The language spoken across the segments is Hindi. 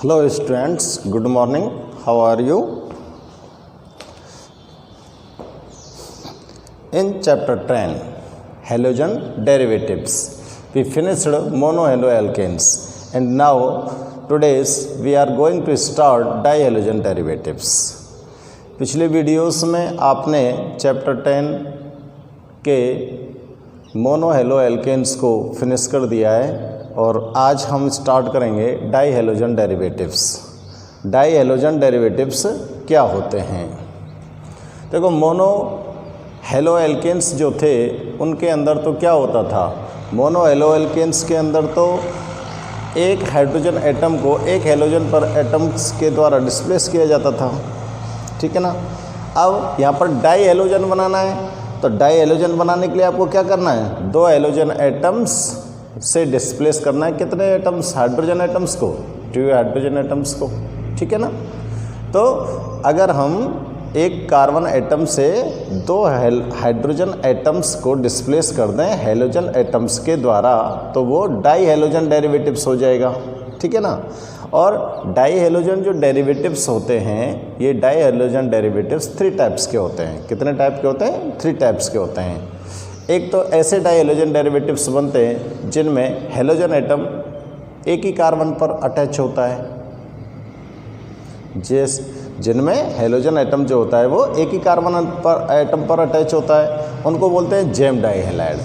Hello students, good morning. How are you? In chapter 10, halogen derivatives, we finished monohaloalkanes and now today's we are going to start dihalogen derivatives. पिछले वीडियोस में आपने चैप्टर 10 के मोनोहैलोएल्केन्स को फिनिश कर दिया है और आज हम स्टार्ट करेंगे डाईहैलोजन डेरिवेटिव्स। डाईहैलोजन डेरिवेटिव्स क्या होते हैं? देखो, मोनोहैलोएल्केन्स जो थे उनके अंदर तो क्या होता था, मोनोहैलोएल्केन्स के अंदर तो एक हाइड्रोजन एटम को एक हैलोजन पर एटम्स के द्वारा डिस्प्लेस किया जाता था, ठीक है ना। अब यहाँ पर डाईहैलोजन बनाना है तो डाईहैलोजन बनाने के लिए आपको क्या करना है, दो हैलोजन एटम्स से डिस्प्लेस करना है। कितने एटम्स? हाइड्रोजन एटम्स को, 2 हाइड्रोजन एटम्स को, ठीक है ना। तो अगर हम एक कार्बन एटम से 2 हाइड्रोजन एटम्स को डिस्प्लेस कर दें हैलोजन एटम्स के द्वारा तो वो डाईहैलोजन डेरिवेटिव्स हो जाएगा, ठीक है ना। और डाईहैलोजन जो डेरिवेटिव्स होते हैं, ये डाईहैलोजन डेरिवेटिव्स 3 टाइप्स के होते हैं। कितने टाइप के होते हैं? 3 टाइप्स के होते हैं। एक तो ऐसे डाईहैलोजन डेरिवेटिव्स बनते हैं जिनमें हैलोजन एटम एक ही कार्बन पर अटैच होता है, जिनमें हैलोजन एटम जो होता है वो एक ही कार्बन एटम पर अटैच होता है, उनको बोलते हैं जेम डाईहैलाइड।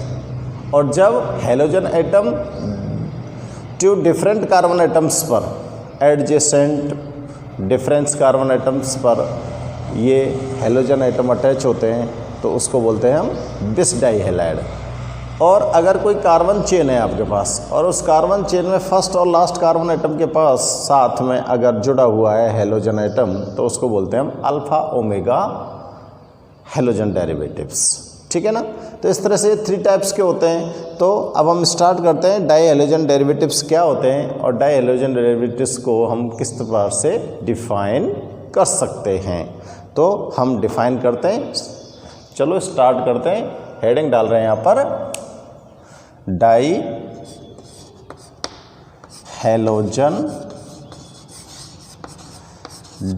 और जब halogen atom 2 different carbon atoms पर, एडजेसेंट डिफरेंस कार्बन एटम्स पर ये हैलोजन एटम अटैच होते हैं तो उसको बोलते हैं हम बिस डाईहैलाइड। और अगर कोई कार्बन चेन है आपके पास और उस कार्बन चेन में फर्स्ट और लास्ट कार्बन एटम के पास साथ में अगर जुड़ा हुआ है हैलोजन एटम तो उसको बोलते हैं हम अल्फा ओमेगा हैलोजन डेरिवेटिव्स, ठीक है ना। तो इस तरह से 3 टाइप्स के होते हैं। तो अब हम स्टार्ट करते हैं डाईहैलोजन डेरिवेटिव्स क्या होते हैं और डाईहैलोजन डेरिवेटिव्स को हम किस प्रकार से डिफाइन कर सकते हैं। तो हम डिफाइन करते हैं, चलो स्टार्ट करते हैं। हेडिंग डाल रहे हैं यहाँ पर डाईहैलोजन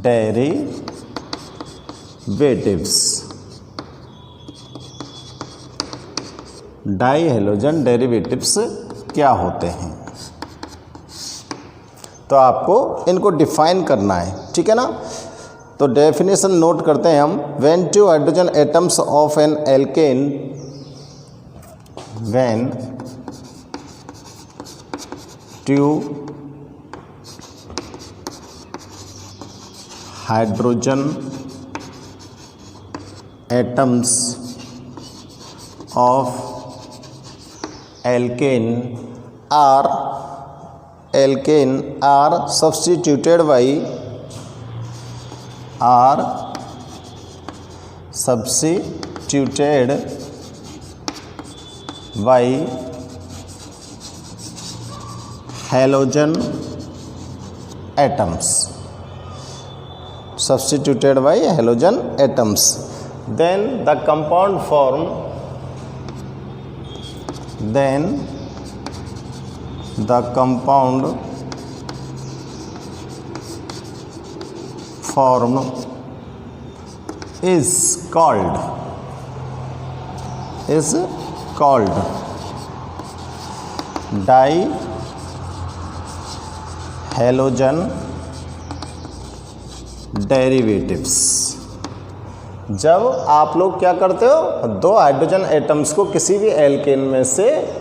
डेरिवेटिव्स। डाईहैलोजन डेरिवेटिव्स क्या होते हैं तो आपको इनको डिफाइन करना है, ठीक है ना। तो डेफिनेशन नोट करते हैं हम। When 2 hydrogen atoms of an alkane, when 2 hydrogen atoms of alkane are substituted by halogen atoms, substituted by halogen atoms, then the compound form is called dihalogen derivatives. जब आप लोग क्या करते हो, 2 हाइड्रोजन एटम्स को किसी भी एल्केन में से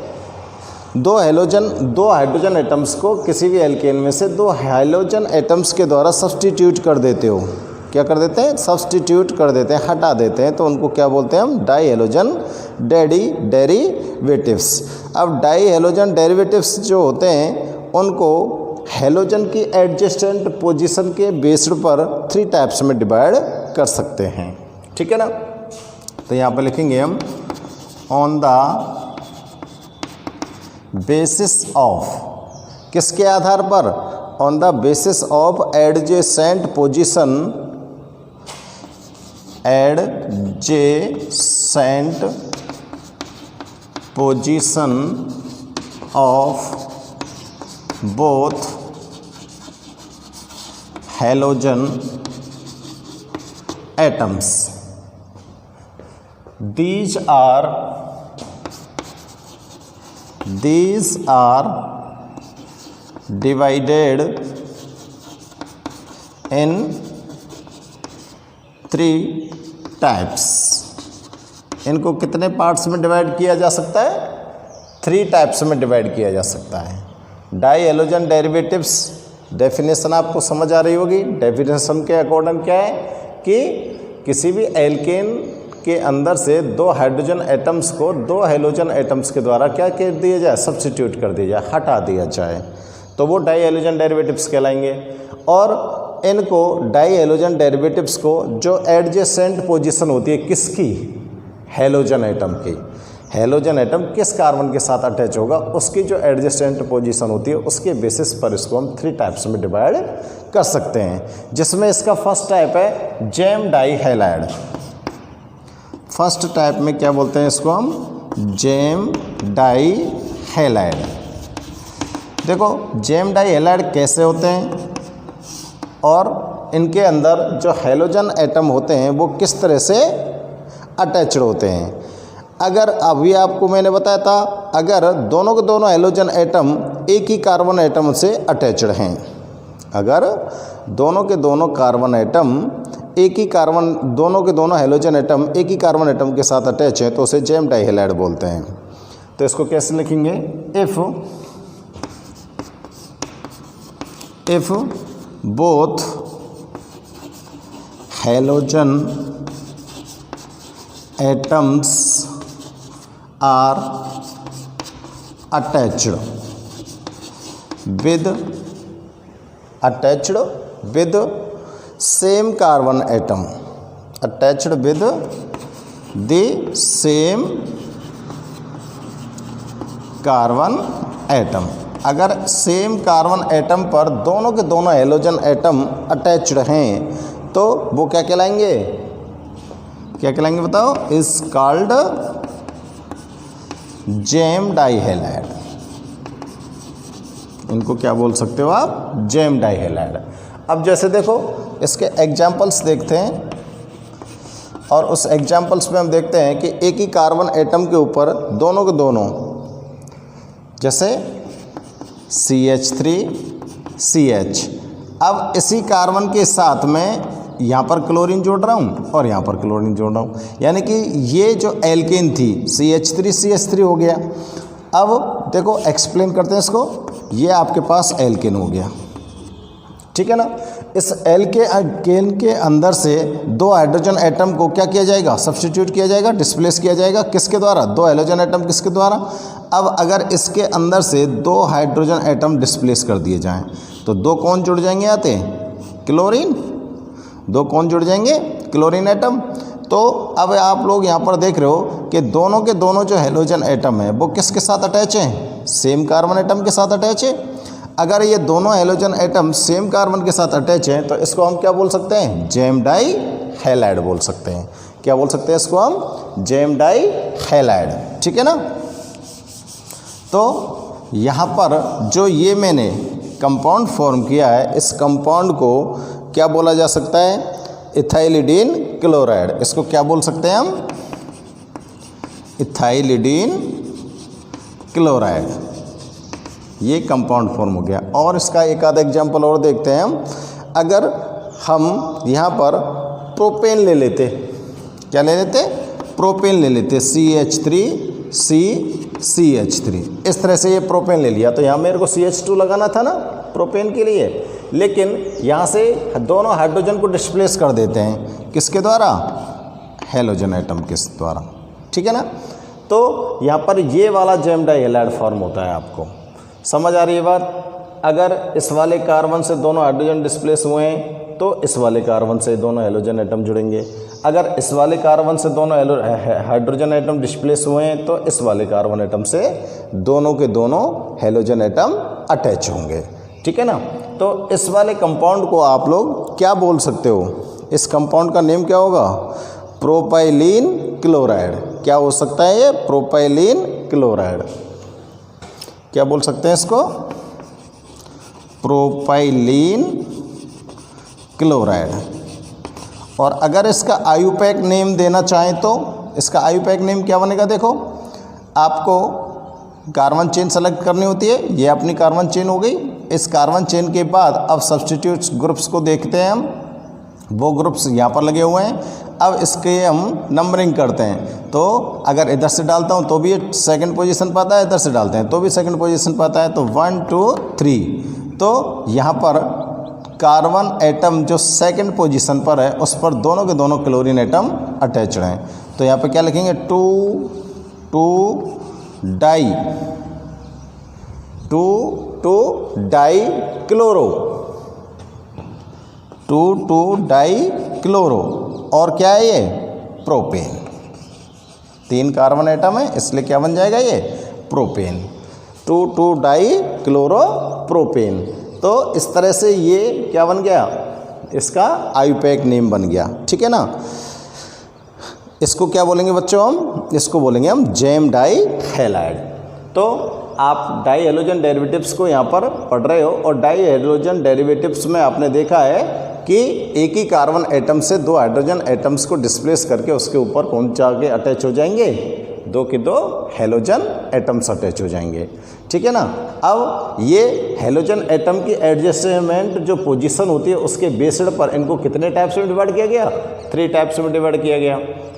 2 हाइड्रोजन एटम्स को किसी भी एल्केन में से 2 हैलोजन एटम्स के द्वारा सब्स्टिट्यूट कर देते हो। क्या कर देते हैं? सब्स्टिट्यूट कर देते हैं, हटा देते हैं। तो उनको क्या बोलते हैं हम? डाईहैलोजन डेरिवेटिव्स। अब डाईहैलोजन डेरिवेटिव्स जो होते हैं उनको हैलोजन की एडजेसेंट पोजीशन के बेस्ड पर 3 टाइप्स में डिवाइड कर सकते हैं, ठीक है ना। तो यहाँ पर लिखेंगे हम ऑन द बेसिस ऑफ, किसके आधार पर? On the basis of adjacent position, position of both halogen atoms. These are divided in 3 types. इनको कितने पार्ट्स में डिवाइड किया जा सकता है? 3 टाइप्स में डिवाइड किया जा सकता है. डाई हेलोजन डेरिवेटिव्स, डेफिनेशन आपको समझ आ रही होगी. डेफिनेशन के अकॉर्डिंग क्या है कि किसी भी एल्केन के अंदर से 2 हाइड्रोजन एटम्स को 2 हेलोजन एटम्स के द्वारा क्या कर दिया जाए? सब्स्टिट्यूट कर दिया जाए, हटा दिया जाए, तो वो डाई हेलोजन डेरिवेटिव्स कहलाएंगे. और इनको डाई हेलोजन डेरिवेटिव्स को जो एडजेसेंट पोजीशन होती है किसकी? हेलोजन एटम की. हेलोजन एटम किस कार्बन के साथ अटैच होगा उसकी जो एडजेसेंट पोजीशन होती है उसके बेसिस पर इसको हम 3 टाइप्स में डिवाइड कर सकते हैं. जिसमें इसका फर्स्ट टाइप है gem die halide. First type में क्या बोलते हैं इसको हम? Gem die halide. देखो जेम डाई हैलाइड कैसे होते हैं और इनके अंदर जो हेलोजन एटम होते हैं वो किस तरह से अटैच्ड होते हैं. अगर अभी आपको मैंने बताया था, अगर दोनों के दोनों हेलोजन एटम एक ही कार्बन एटम से अटैच्ड हैं, अगर दोनों के दोनों कार्बन एटम एक ही कार्बन, दोनों के दोनों हेलोजन एटम एक ही कार्बन एटम के साथ अटैच हैं तो उसे जेम डाई हैलाइड बोलते हैं. तो इसको कैसे लिखेंगे? If both halogen atoms are attached with same carbon atom, attached with the same carbon atom. अगर सेम कार्बन एटम पर दोनों के दोनों हेलोजन एटम अटैच्ड हैं तो वो क्या कहलाएंगे? क्या कहलाएंगे बताओ? Is called gem die halide. इनको क्या बोल सकते हो आप? Gem die halide. अब जैसे देखो इसके एग्जाम्पल्स देखते हैं और उस एग्जाम्पल्स में हम देखते हैं कि एक ही कार्बन एटम के ऊपर दोनों के दोनों, जैसे CH3CH, अब इसी कार्बन के साथ में यहाँ पर क्लोरीन जोड़ रहा हूँ और यहाँ पर क्लोरीन जोड़ रहा हूँ, यानी कि ये जो एल्केन थी CH3CH3 हो गया. अब देखो एक्सप्लेन करते हैं इसको. ये आपके पास एल्केन हो गया, ठीक है ना. इस एल्केन के अंदर से 2 हाइड्रोजन एटम को क्या किया जाएगा? सब्स्टिट्यूट किया जाएगा, डिस्प्लेस किया जाएगा. किसके द्वारा? 2 हेलोजन एटम किसके द्वारा? अब अगर इसके अंदर से 2 हाइड्रोजन एटम डिस्प्लेस कर दिए जाएं तो 2 कौन जुड़ जाएंगे? आते क्लोरीन. 2 कौन जुड़ जाएंगे? Chlorine atom. तो अब आप लोग यहाँ पर देख रहे हो कि दोनों के दोनों जो हेलोजन एटम है वो किसके साथ अटैच हैं? सेम कार्बन एटम के साथ अटैच है. अगर ये दोनों हेलोजन एटम सेम कार्बन के साथ अटैच हैं तो इसको हम क्या बोल सकते हैं? जेम डाई हैलाइड बोल सकते हैं. क्या बोल सकते हैं इसको हम? Gem die halide. ठीक है ना. तो यहाँ पर जो ये मैंने कंपाउंड फॉर्म किया है, इस कंपाउंड को क्या बोला जा सकता है? Ethylidene chloride. इसको क्या बोल सकते हैं हम? Ethylidene chloride. ये कंपाउंड फॉर्म हो गया. और इसका एक आधा एग्जाम्पल और देखते हैं हम. अगर हम यहाँ पर प्रोपेन ले लेते, क्या ले लेते? प्रोपेन ले लेते, CH3CCH3. इस तरह से ये प्रोपेन ले लिया तो यहाँ मेरे को CH2 लगाना था ना प्रोपेन के लिए, लेकिन यहाँ से दोनों हाइड्रोजन को डिस्प्लेस कर देते हैं. किसके द्वारा? हेलोजन एटम के द्वारा. ठीक है ना. तो यहाँ पर ये वाला जेम डाई हैलाइड फॉर्म होता है. आपको समझ आ रही है बात? अगर इस वाले कार्बन से दोनों हाइड्रोजन डिस्प्लेस हुए हैं तो इस वाले कार्बन से दोनों हेलोजन एटम जुड़ेंगे. अगर इस वाले कार्बन से दोनों हाइड्रोजन एटम डिस्प्लेस हुए हैं तो इस वाले कार्बन एटम से दोनों के दोनों हेलोजन एटम अटैच होंगे. ठीक है ना. तो इस वाले कंपाउंड को आप लोग क्या बोल सकते हो? इस कंपाउंड का नेम क्या होगा? Propylene chloride. क्या हो सकता है ये? Propylene chloride. क्या बोल सकते हैं इसको? Propylene chloride. और अगर इसका आयुपैक नेम देना चाहें तो इसका आयुपैक नेम क्या बनेगा? देखो, आपको कार्बन चेन सेलेक्ट करनी होती है, ये अपनी कार्बन चेन हो गई। इस कार्बन चेन के बाद अब सब्स्टिट्यूट ग्रुप्स को देखते हैं हम, वो ग्रुप्स यहाँ पर लगे हुए हैं। अब इसके हम नंबरिंग करते हैं, तो अगर इधर से डालता हूँ तो भी ये सेकंड पोजीशन पाता है, इधर से डालते हैं तो भी सेकंड पोजीशन पाता है, तो 1 2 3। तो यहाँ पर कार्बन एटम जो सेकंड पोजीशन पर है उस पर दोनों के दोनों क्लोरीन एटम अटैच्ड हैं। तो यहाँ पे क्या लिखेंगे? 2,2-डाई क्लोरो, 2,2-डाई क्लोरो। और क्या है ये? प्रोपेन। 3 कार्बन एटम है इसलिए क्या बन जाएगा ये? प्रोपेन। 2,2-डाई क्लोरो प्रोपेन। तो इस तरह से ये क्या बन गया? इसका आयुपैक नेम बन गया। ठीक है ना? इसको क्या बोलेंगे बच्चों? हम इसको बोलेंगे हम जेम डाई हैलाइड। तो आप डाई हेलोजन डेरिवेटिव्स को यहाँ पर पढ़ रहे हो, और डाई हेलोजन डेरिवेटिव्स में आपने देखा है कि एक ही कार्बन एटम से 2 हाइड्रोजन एटम्स को डिस्प्लेस करके उसके ऊपर कौन जाके अटैच हो जाएंगे? 2 के 2 हेलोजन एटम्स अटैच हो जाएंगे। ठीक है ना? अब ये हेलोजन एटम की एडजस्टमेंट जो पोजीशन होती है उसके बेस्ड पर इनको कितने टाइप्स में डिवाइड किया गया? 3 टाइप्स में डिवाइड किया गया।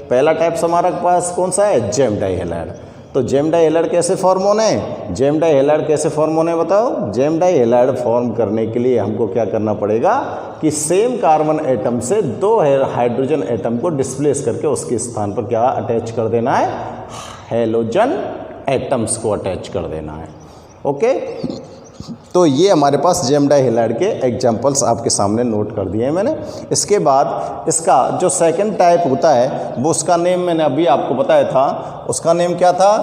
पहला टाइप्स हमारे पास कौन सा है? Gem die halide. तो जेम डाई हैलाइड कैसे फॉर्म होने हैं? जेम डाई हैलाइड कैसे फॉर्म होने बताओ? जेम डाई हैलाइड फॉर्म करने के लिए हमको क्या करना पड़ेगा कि सेम कार्बन एटम से 2 हाइड्रोजन एटम को डिस्प्लेस करके उसके स्थान पर क्या अटैच कर देना है? हेलोजन एटम्स को अटैच कर देना है। ओके, तो ये हमारे पास जेम डाई हैलाइड के एग्जाम्पल्स आपके सामने नोट कर दिए हैं मैंने। इसके बाद इसका जो सेकंड टाइप होता है वो उसका नेम मैंने अभी आपको बताया था, उसका नेम क्या था?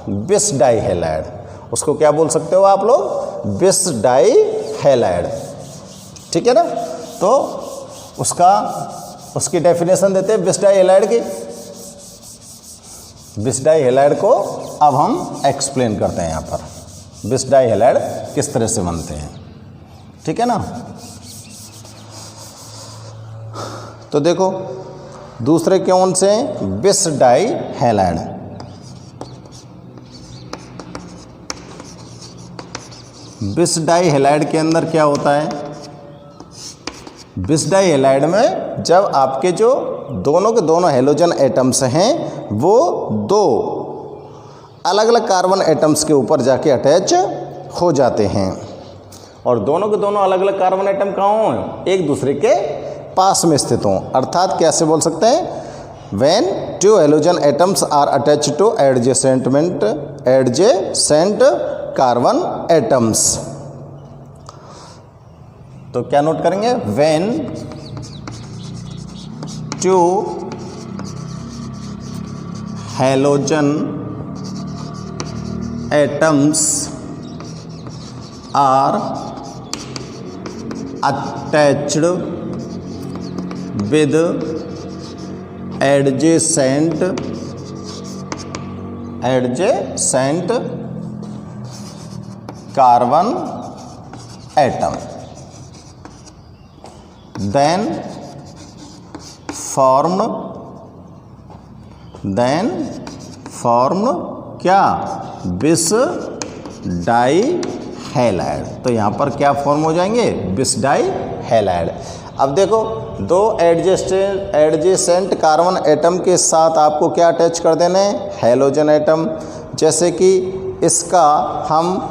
बिस डाई हैलाइड। उसको क्या बोल सकते हो आप लोग? बिस डाई हैलाइड। ठीक है ना? तो उसकी डेफिनेशन देते हैं बिस डाई हैलाइड की। बिस डाई हैलाइड को अब हम एक्सप्लेन करते हैं यहाँ पर। बिस डाई हैलाइड किस तरह से बनते हैं? ठीक है ना? तो देखो, दूसरे कौन से? बिस di halide. Bis di halide के अंदर क्या होता है? बिस डाई हैलाइड में जब आपके जो दोनों के दोनों हेलोजन एटम्स हैं वो 2 अलग अलग कार्बन एटम्स के ऊपर जाके अटैच हो जाते हैं, और दोनों के दोनों अलग अलग कार्बन एटम कहाँ हों? एक दूसरे के पास में स्थित हों। अर्थात कैसे बोल सकते हैं? When 2 halogen atoms are attached to adjacent carbon atoms. तो क्या नोट करेंगे? When 2 halogen atoms are attached with adjacent carbon atom, then formed क्या? बिस डाई हैलाइड। तो यहाँ पर क्या फॉर्म हो जाएंगे? बिस डाई हैलाइड। अब देखो, 2 एडजेसेंट कार्बन एटम के साथ आपको क्या अटैच कर देने हैं? Halogen atom. जैसे कि इसका हम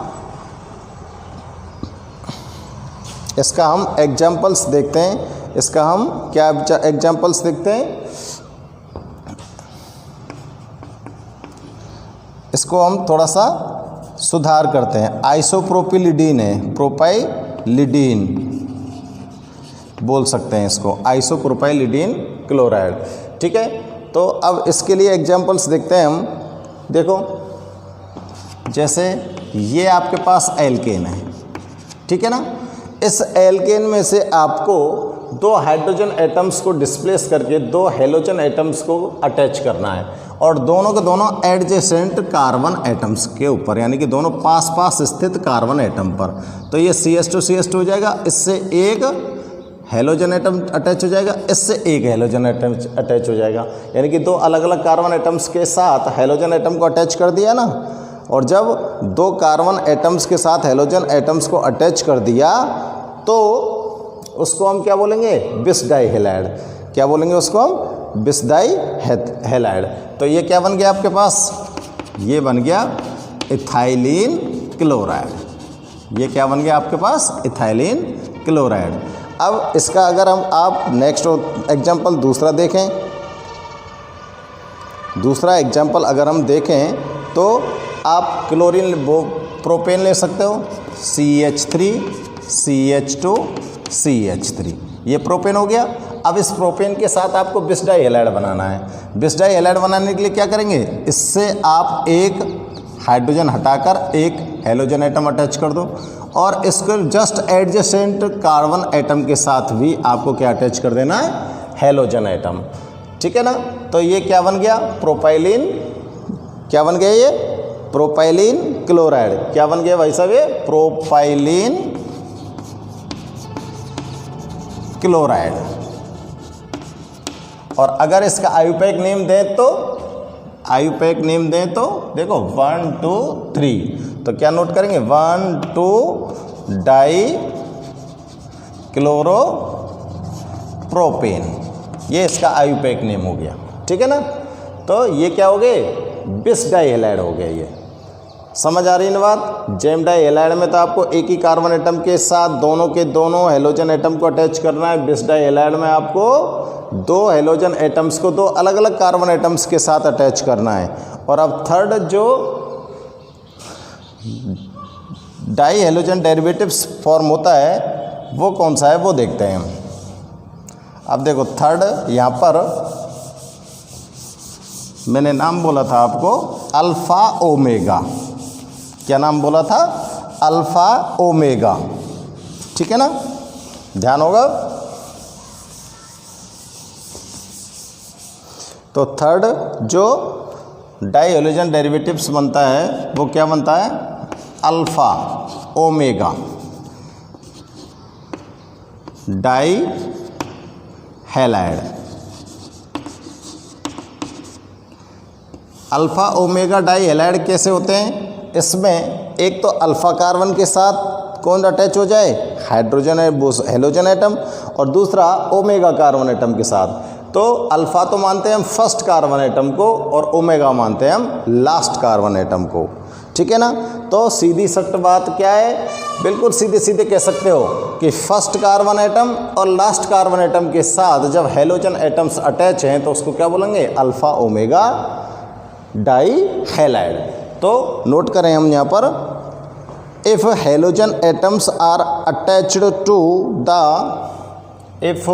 एग्जाम्पल्स देखते हैं। इसका हम क्या एग्जाम्पल्स देखते हैं? इसको हम थोड़ा सा सुधार करते हैं। आइसोप्रोपिलिडीन है, प्रोपाइलिडीन बोल सकते हैं इसको, आइसोप्रोपाइलिडीन क्लोराइड। ठीक है, तो अब इसके लिए एग्जांपल्स देखते हैं हम। देखो, जैसे ये आपके पास एल्केन है, ठीक है ना? इस एल्केन में से आपको 2 हाइड्रोजन एटम्स को डिस्प्लेस करके 2 हेलोजन एटम्स को अटैच करना है, और दोनों के दोनों एडजेसेंट कार्बन एटम्स के ऊपर, यानी कि दोनों पास पास स्थित कार्बन एटम पर। तो ये CH2 CH2 हो जाएगा। इससे एक हेलोजन एटम अटैच हो जाएगा, इससे एक हेलोजन एटम अटैच हो जाएगा। यानी कि दो अलग अलग कार्बन एटम्स के साथ हेलोजन एटम को अटैच कर दिया ना, और जब दो कार्बन एटम्स के साथ हेलोजन एटम्स को अटैच कर दिया तो उसको हम क्या बोलेंगे, बिस डाई हैलाइड। क्या बोलेंगे उसको हम, बिस डाई हैलाइड। तो ये क्या बन गया आपके पास, ये बन गया इथाइलिन क्लोराइड। ये क्या बन गया आपके पास, इथाइलिन क्लोराइड। अब इसका अगर आप नेक्स्ट एग्जाम्पल दूसरा देखें, दूसरा एग्जाम्पल अगर हम देखें तो आप क्लोरीन वो प्रोपेन ले सकते हो, CH3 CH2 CH3, ये प्रोपेन हो गया। अब इस प्रोपेन के साथ आपको बिस डाई हैलाइड बनाना है। बिस डाई हैलाइड बनाने के लिए क्या करेंगे, इससे आप एक हाइड्रोजन हटाकर एक हेलोजन एटम अटैच कर दो, और इसको जस्ट एडजेसेंट कार्बन एटम के साथ भी आपको क्या अटैच कर देना है, हेलोजन एटम। ठीक है ना। तो ये क्या बन गया, प्रोपाइलिन, क्या बन गया ये, प्रोपाइलिन क्लोराइड। क्या बन गया भाई साहब, ये प्रोपाइलिन क्लोराइड। और अगर इसका आयुपैक नेम दें तो, आयुपैक नेम दें तो देखो 1 2 3, तो क्या नोट करेंगे, 1 2 डाई क्लोरो प्रोपेन, ये इसका आयुपैक नेम हो गया। ठीक है ना। तो ये क्या हो गए, बिस डाई हैलाइड हो गया। ये समझ आ रही है ना बात। जेम डाई हैलाइड में तो आपको एक ही कार्बन एटम के साथ दोनों के दोनों हेलोजन एटम को अटैच करना है। बिस डाई हैलाइड में आपको दो हेलोजन एटम्स को दो अलग अलग कार्बन एटम्स के साथ अटैच करना है। और अब थर्ड जो डाई हेलोजन डेरिवेटिव्स फॉर्म होता है वो कौन सा है, वो देखते हैं हम। अब देखो थर्ड, यहाँ पर मैंने नाम बोला था आपको अल्फ़ा ओमेगा। क्या नाम बोला था, अल्फ़ा ओमेगा। ठीक है ना, ध्यान होगा। तो थर्ड जो डाई हेलोजन डेरिवेटिव्स बनता है वो क्या बनता है, alpha omega die halide. Alpha omega die halide कैसे होते हैं, इसमें एक तो अल्फ़ा कार्बन के साथ कौन अटैच हो जाए, हाइड्रोजन हेलोजन एटम, और दूसरा ओमेगा कार्बन एटम के साथ। तो अल्फ़ा तो मानते हैं हम फर्स्ट कार्बन एटम को, और ओमेगा मानते हैं हम लास्ट कार्बन एटम को। ठीक है ना। तो सीधी सख्त बात क्या है, बिल्कुल सीधे सीधे कह सकते हो कि फर्स्ट कार्बन एटम और लास्ट कार्बन एटम के साथ जब हेलोजन एटम्स अटैच हैं तो उसको क्या बोलेंगे, अल्फ़ा ओमेगा डाई हैलाइड। तो नोट करें हम यहाँ पर, if halogen atoms are attached to the, if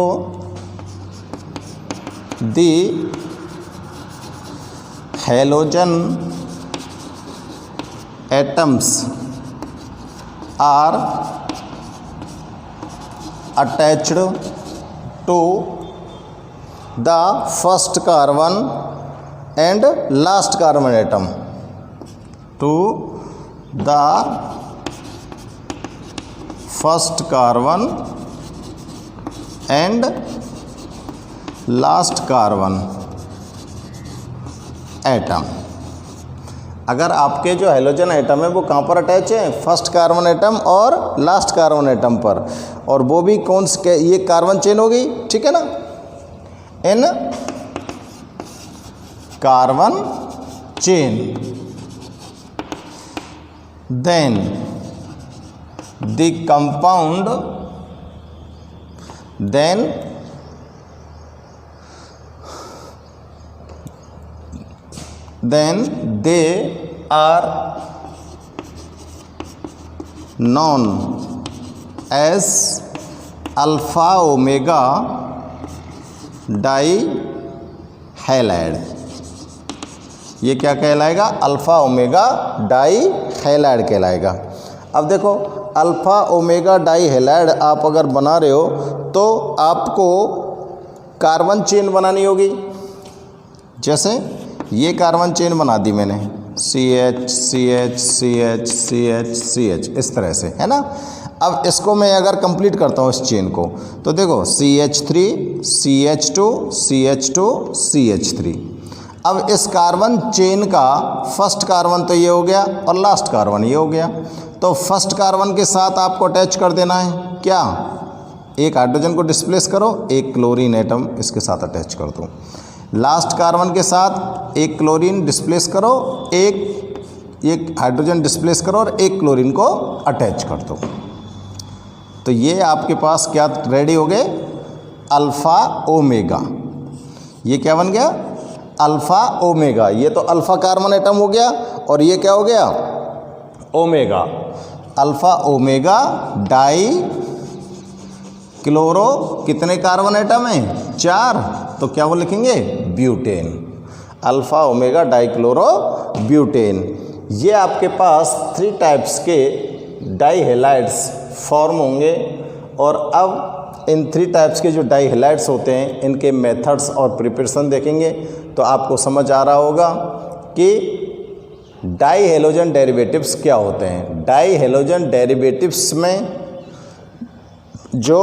the halogen atoms are attached to the first carbon and last carbon atom, to the first carbon and last carbon atom. अगर आपके जो हेलोजन एटम है वो कहाँ पर अटैच है, फर्स्ट कार्बन एटम और लास्ट कार्बन एटम पर, और वो भी कौन से, ये कार्बन चेन हो गई। ठीक है ना, in carbon chain, then the compound, then they are known as alpha omega dihaloide। ये क्या कहलाएगा, अल्फ़ा ओमेगा डाई हैलाइड कहलाएगा। अब देखो अल्फ़ा ओमेगा डाई हैलाइड आप अगर बना रहे हो तो आपको कार्बन चेन बनानी होगी। जैसे ये कार्बन चेन बना दी मैंने, CH CH CH CH CH, इस तरह से, है ना। अब इसको मैं अगर कंप्लीट करता हूँ इस चेन को, तो देखो CH3 CH2 CH2 CH3। अब इस कार्बन चेन का फर्स्ट कार्बन तो ये हो गया और लास्ट कार्बन ये हो गया, तो फर्स्ट कार्बन के साथ आपको अटैच कर देना है क्या, एक हाइड्रोजन को डिस्प्लेस करो, एक क्लोरीन एटम इसके साथ अटैच कर दो। लास्ट कार्बन के साथ एक क्लोरीन डिस्प्लेस करो, एक हाइड्रोजन डिस्प्लेस करो और एक क्लोरीन को अटैच कर दो। तो ये आपके पास क्या रेडी हो गए, अल्फ़ा ओमेगा। ये क्या बन गया, अल्फ़ा ओमेगा। ये तो अल्फ़ा कार्बन एटम हो गया और ये क्या हो गया, omega. Alpha omega die chloro, कितने कार्बन एटम हैं, 4, तो क्या वो लिखेंगे, butane. Alpha omega die chloro butane. ये आपके पास 3 टाइप्स के डाई हैलाइड्स फॉर्म होंगे। और अब इन 3 टाइप्स के जो डाई हैलाइड्स होते हैं इनके मेथड्स और प्रिपरेशन देखेंगे, तो आपको समझ आ रहा होगा कि डाई हैलोजन डेरिवेटिव्स क्या होते हैं। डाई हैलोजन डेरिवेटिव्स में जो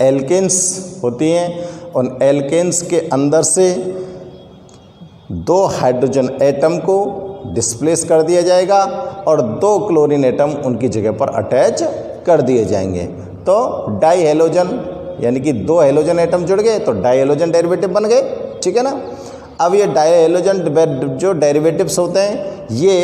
एल्केन्स होती हैं उन एल्केन्स के अंदर से 2 हाइड्रोजन एटम को डिस्प्लेस कर दिया जाएगा और 2 क्लोरीन एटम उनकी जगह पर अटैच कर दिए जाएंगे। तो डाई हैलोजन यानी कि 2 हैलोजन एटम जुड़ गए तो डाई हैलोजन डेरिवेटिव बन गए, ठीक है ना। अब ये डाई हैलोजन जो डेरिवेटिव्स होते हैं ये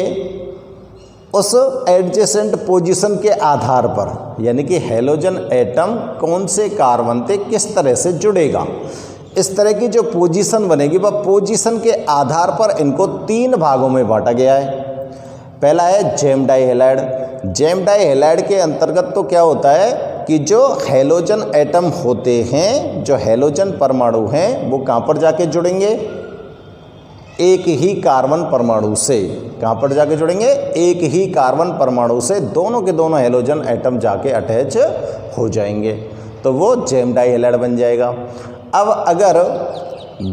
उस एडजेसेंट पोजीशन के आधार पर, यानी कि हैलोजन एटम कौन से कार्बन से किस तरह से जुड़ेगा, इस तरह की जो पोजीशन बनेगी वह पोजीशन के आधार पर इनको 3 भागों में बांटा गया है। पहला है gem die halide. Gem die halide के अंतर्गत तो क्या होता है कि जो हैलोजन एटम होते हैं, जो हैलोजन परमाणु हैं, वो कहाँ पर जाके जुड़ेंगे, एक ही कार्बन परमाणु से। कहाँ पर जाके जुड़ेंगे, एक ही कार्बन परमाणु से दोनों के दोनों हैलोजन एटम जाके अटैच हो जाएंगे, तो वो जेम डाई हैलाइड बन जाएगा। अब अगर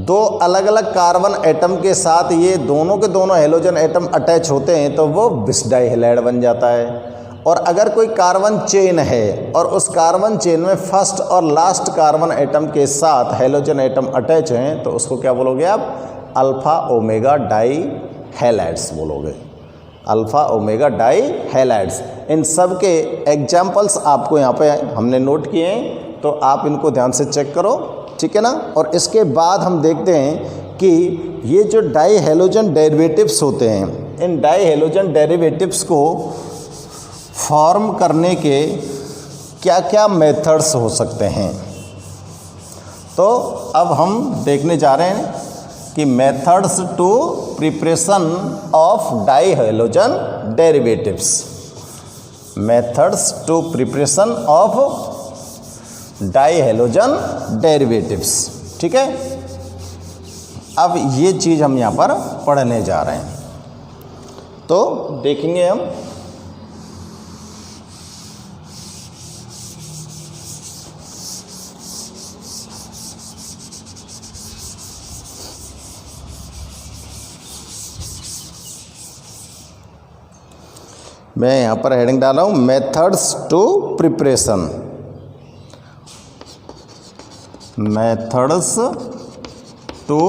2 अलग अलग कार्बन एटम के साथ ये दोनों के दोनों हैलोजन एटम अटैच होते हैं तो वो बिस डाई हैलाइड बन जाता है। और अगर कोई कार्बन चेन है और उस कार्बन चेन में फर्स्ट और लास्ट कार्बन एटम के साथ हैलोजन एटम अटैच हैं तो उसको क्या बोलोगे आप, अल्फ़ा ओमेगा डाई हैलाइड्स बोलोगे, अल्फ़ा ओमेगा डाई हैलाइड्स। इन सब के एग्जाम्पल्स आपको यहाँ पे हमने नोट किए हैं, तो आप इनको ध्यान से चेक करो, ठीक है ना। और इसके बाद हम देखते हैं कि ये जो डाई हैलोजन डेरिवेटिव्स होते हैं, इन डाई हैलोजन डेरिवेटिव्स को फॉर्म करने के क्या क्या मेथड्स हो सकते हैं। तो अब हम देखने जा रहे हैं कि methods to preparation of di halogen derivatives, methods to preparation of di halogen derivatives, ठीक है। अब ये चीज़ हम यहाँ पर पढ़ने जा रहे हैं, तो देखेंगे हम। मैं यहाँ पर हेडिंग डाला हूँ methods to preparation, methods to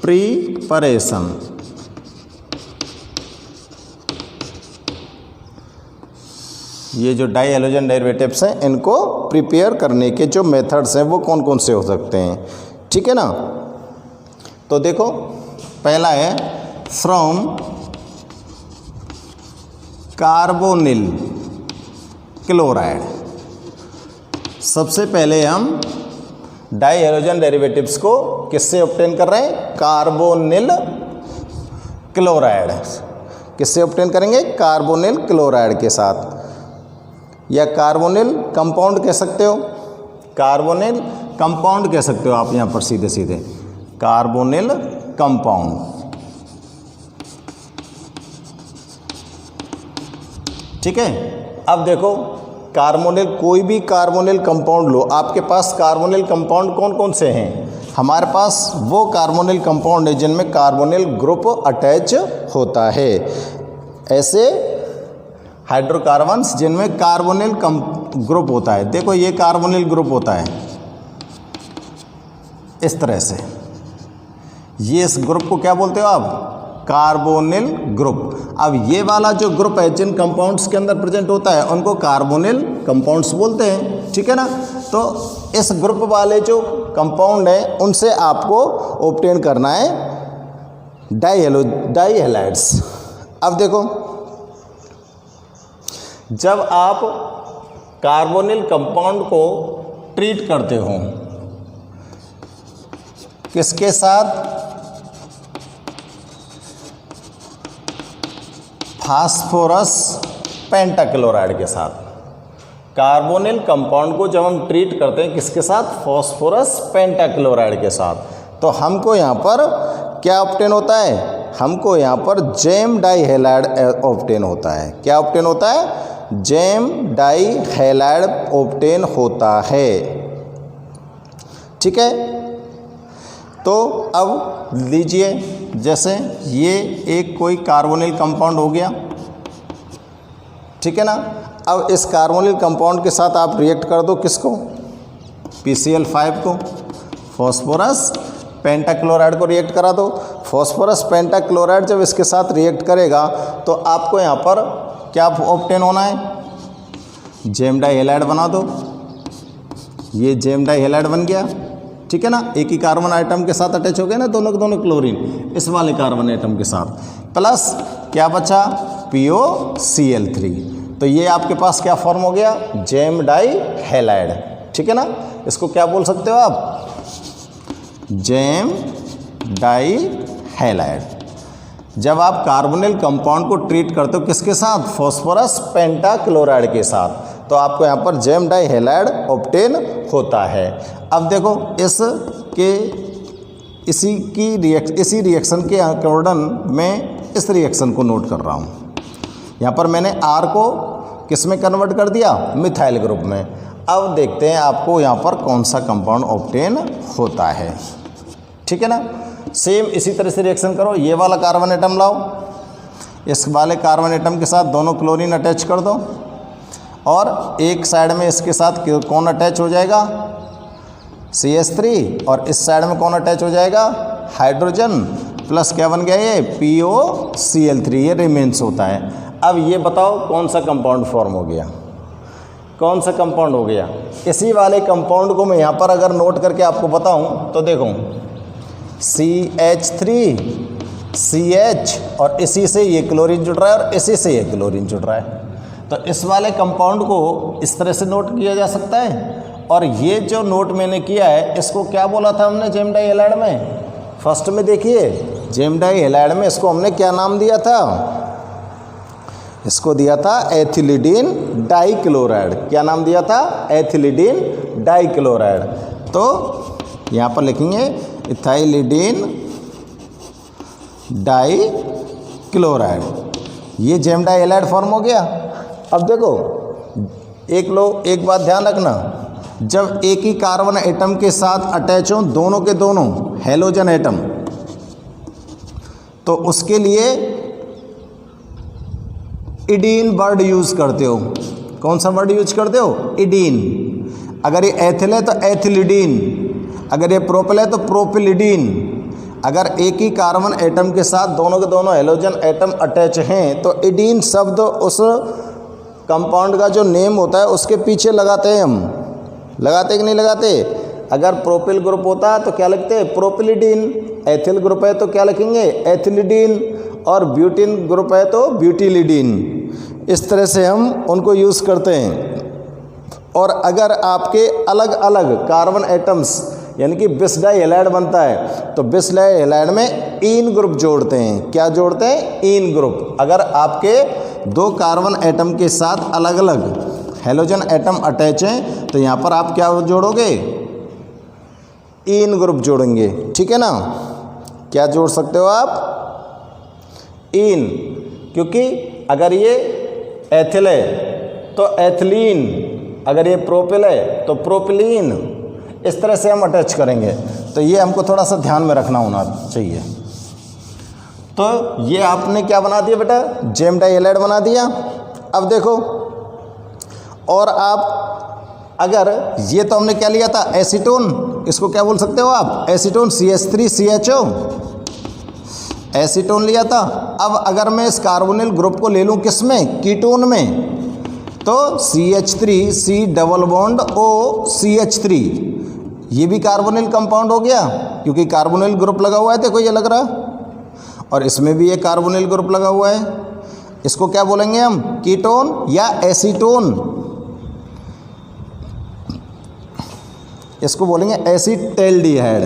preparation. ये जो डाई हैलोजन डेरिवेटिव्स हैं इनको प्रिपेयर करने के जो मेथड्स हैं वो कौन कौन से हो सकते हैं, ठीक है ना। तो देखो पहला है फ्रॉम कार्बोनिल क्लोराइड। सबसे पहले हम डाई हैलोजन डेरिवेटिव्स को किससे ऑब्टेन कर रहे हैं, कार्बोनिल क्लोराइड। किससे ऑब्टेन करेंगे, कार्बोनिल क्लोराइड के साथ, या कार्बोनिल कंपाउंड कह सकते हो, कार्बोनिल कंपाउंड कह सकते हो आप यहाँ पर सीधे सीधे, कार्बोनिल कंपाउंड, ठीक है। अब देखो कार्बोनिल, कोई भी कार्बोनिल कंपाउंड लो, आपके पास कार्बोनिल कंपाउंड कौन कौन से हैं, हमारे पास वो कार्बोनिल कंपाउंड है जिनमें कार्बोनिल ग्रुप अटैच होता है। ऐसे हाइड्रोकार्बन्स जिनमें कार्बोनिल ग्रुप होता है। देखो ये कार्बोनिल ग्रुप होता है इस तरह से, ये इस ग्रुप को क्या बोलते हो आप? Carbonyl group. अब ये वाला जो ग्रुप है जिन कंपाउंड्स के अंदर प्रेजेंट होता है उनको कार्बोनिल कंपाउंड्स बोलते हैं, ठीक है ना। तो इस ग्रुप वाले जो कंपाउंड है उनसे आपको ऑब्टेन करना है डाईहैलाइड्स। अब देखो, जब आप कार्बोनिल कंपाउंड को ट्रीट करते हो किसके साथ? फास्फोरस पेंटाक्लोराइड के साथ। कार्बोनिल कंपाउंड को जब हम ट्रीट करते हैं किसके साथ? फास्फोरस पेंटाक्लोराइड के साथ। तो हमको यहाँ पर क्या ऑब्टेन होता है? हमको यहाँ पर जेम डाईहैलाइड ऑब्टेन होता है। क्या ऑब्टेन होता है? जेम डाईहैलाइड ऑब्टेन होता है, ठीक है। तो अब लीजिए, जैसे ये एक कोई कार्बोनिल कंपाउंड हो गया, ठीक है ना। अब इस कार्बोनिल कंपाउंड के साथ आप रिएक्ट कर दो किसको? PCl5 को, फास्फोरस पेंटाक्लोराइड को रिएक्ट करा दो। फास्फोरस पेंटाक्लोराइड जब इसके साथ रिएक्ट करेगा तो आपको यहाँ पर क्या ऑब्टेन होना है? जेम डाईहैलाइड बना दो। ये जेम डाईहैलाइड बन गया, ठीक है ना। एक ही कार्बन आइटम के साथ अटैच हो गए ना, दोनों के दोनों क्लोरीन इस वाले कार्बन आइटम के साथ, प्लस क्या बचा? POCl3। तो ये आपके पास क्या फॉर्म हो गया? जेम डाईहैलाइड, ठीक है ना। इसको क्या बोल सकते हो आप? जेम डाईहैलाइड। जब आप कार्बोनिल कंपाउंड को ट्रीट करते हो किसके साथ? फास्फोरस पेंटाक्लोराइड के साथ, तो आपको यहाँ पर जेम डाईहैलाइड ऑब्टेन होता है। अब देखो इसी रिएक्शन के अकॉर्डिंग मैं इस रिएक्शन को नोट कर रहा हूँ। यहाँ पर मैंने R को किस में कन्वर्ट कर दिया? मिथाइल ग्रुप में। अब देखते हैं आपको यहाँ पर कौन सा कंपाउंड ऑब्टेन होता है, ठीक है ना। सेम इसी तरह से रिएक्शन करो। ये वाला कार्बन एटम लाओ, इस वाले कार्बन एटम के साथ दोनों क्लोरीन अटैच कर दो, और एक साइड में इसके साथ कौन अटैच हो जाएगा? CH3, और इस साइड में कौन अटैच हो जाएगा? हाइड्रोजन, प्लस क्या बन गया? ये POCl3, ये रिमेन्स होता है। अब ये बताओ कौन सा कंपाउंड फॉर्म हो गया? कौन सा कंपाउंड हो गया? इसी वाले कंपाउंड को मैं यहाँ पर अगर नोट करके आपको बताऊँ तो देखो, CH3 CH, और इसी से ये क्लोरीन जुड़ रहा है और इसी से ये क्लोरीन जुड़ रहा है। तो इस वाले कंपाउंड को इस तरह से नोट किया जा सकता है। और ये जो नोट मैंने किया है इसको क्या बोला था हमने जेम डाईहैलाइड में? फर्स्ट में देखिए, जेम डाईहैलाइड में इसको हमने क्या नाम दिया था? इसको दिया था एथिलीडीन डाईक्लोराइड। क्या नाम दिया था? एथिलीडीन डाईक्लोराइड। तो यहाँ पर लिखेंगे इथाइलिडीन डाईक्लोराइड। ये जेम डाईहैलाइड फॉर्म हो गया। अब देखो, एक बात ध्यान रखना, जब एक ही कार्बन एटम के साथ अटैच हो दोनों के दोनों हैलोजन एटम, तो उसके लिए इडीन वर्ड यूज करते हो। कौन सा वर्ड यूज करते हो? इडीन। अगर ये एथिल है तो एथिलीडीन, अगर ये प्रोपिल है तो प्रोपिलिडीन। अगर एक ही कार्बन एटम के साथ दोनों के दोनों हैलोजन एटम अटैच हैं तो इडीन शब्द उस कंपाउंड का जो नेम होता है उसके पीछे लगाते हैं हम। लगाते कि नहीं लगाते? अगर प्रोपिल ग्रुप होता है तो क्या लिखते हैं? प्रोपिलिडीन। एथिल ग्रुप है तो क्या लिखेंगे? एथिलीडीन। और ब्यूटीन ग्रुप है तो ब्यूटिलिडीन। इस तरह से हम उनको यूज़ करते हैं। और अगर आपके अलग अलग कार्बन एटम्स यानी कि बिस डाईहैलाइड बनता है तो बिस डाईहैलाइड में ईन ग्रुप जोड़ते हैं। क्या जोड़ते हैं? ईन ग्रुप। अगर आपके दो कार्बन एटम के साथ अलग अलग हैलोजन एटम अटैच हैं तो यहाँ पर आप क्या जोड़ोगे? ईन ग्रुप जोड़ेंगे। ठीक है ना? क्या जोड़ सकते हो आप? ईन। क्योंकि अगर ये एथिल है तो एथिलीन, अगर ये प्रोपिल है तो प्रोपिलीन। इस तरह से हम अटैच करेंगे। तो ये हमको थोड़ा सा ध्यान में रखना होना चाहिए। तो ये आपने क्या बना दिया बेटा? जेम डाईहैलाइड बना दिया। अब देखो, और आप अगर ये तो हमने क्या लिया था एसीटोन, इसको क्या बोल सकते हो आप एसीटोन CH3CHO, एसीटोन लिया था। अब अगर मैं इस कार्बोनिल ग्रुप को ले लूँ किस में कीटोन में, तो CH3C डबल बॉन्ड OCH3, ये भी कार्बोनिल कंपाउंड हो गया क्योंकि कार्बोनिल ग्रुप लगा हुआ है, देखो ये लग रहा, और इसमें भी एक कार्बोनिल ग्रुप लगा हुआ है। इसको क्या बोलेंगे हम कीटोन या एसीटोन, इसको बोलेंगे एसीटैल्डिहाइड,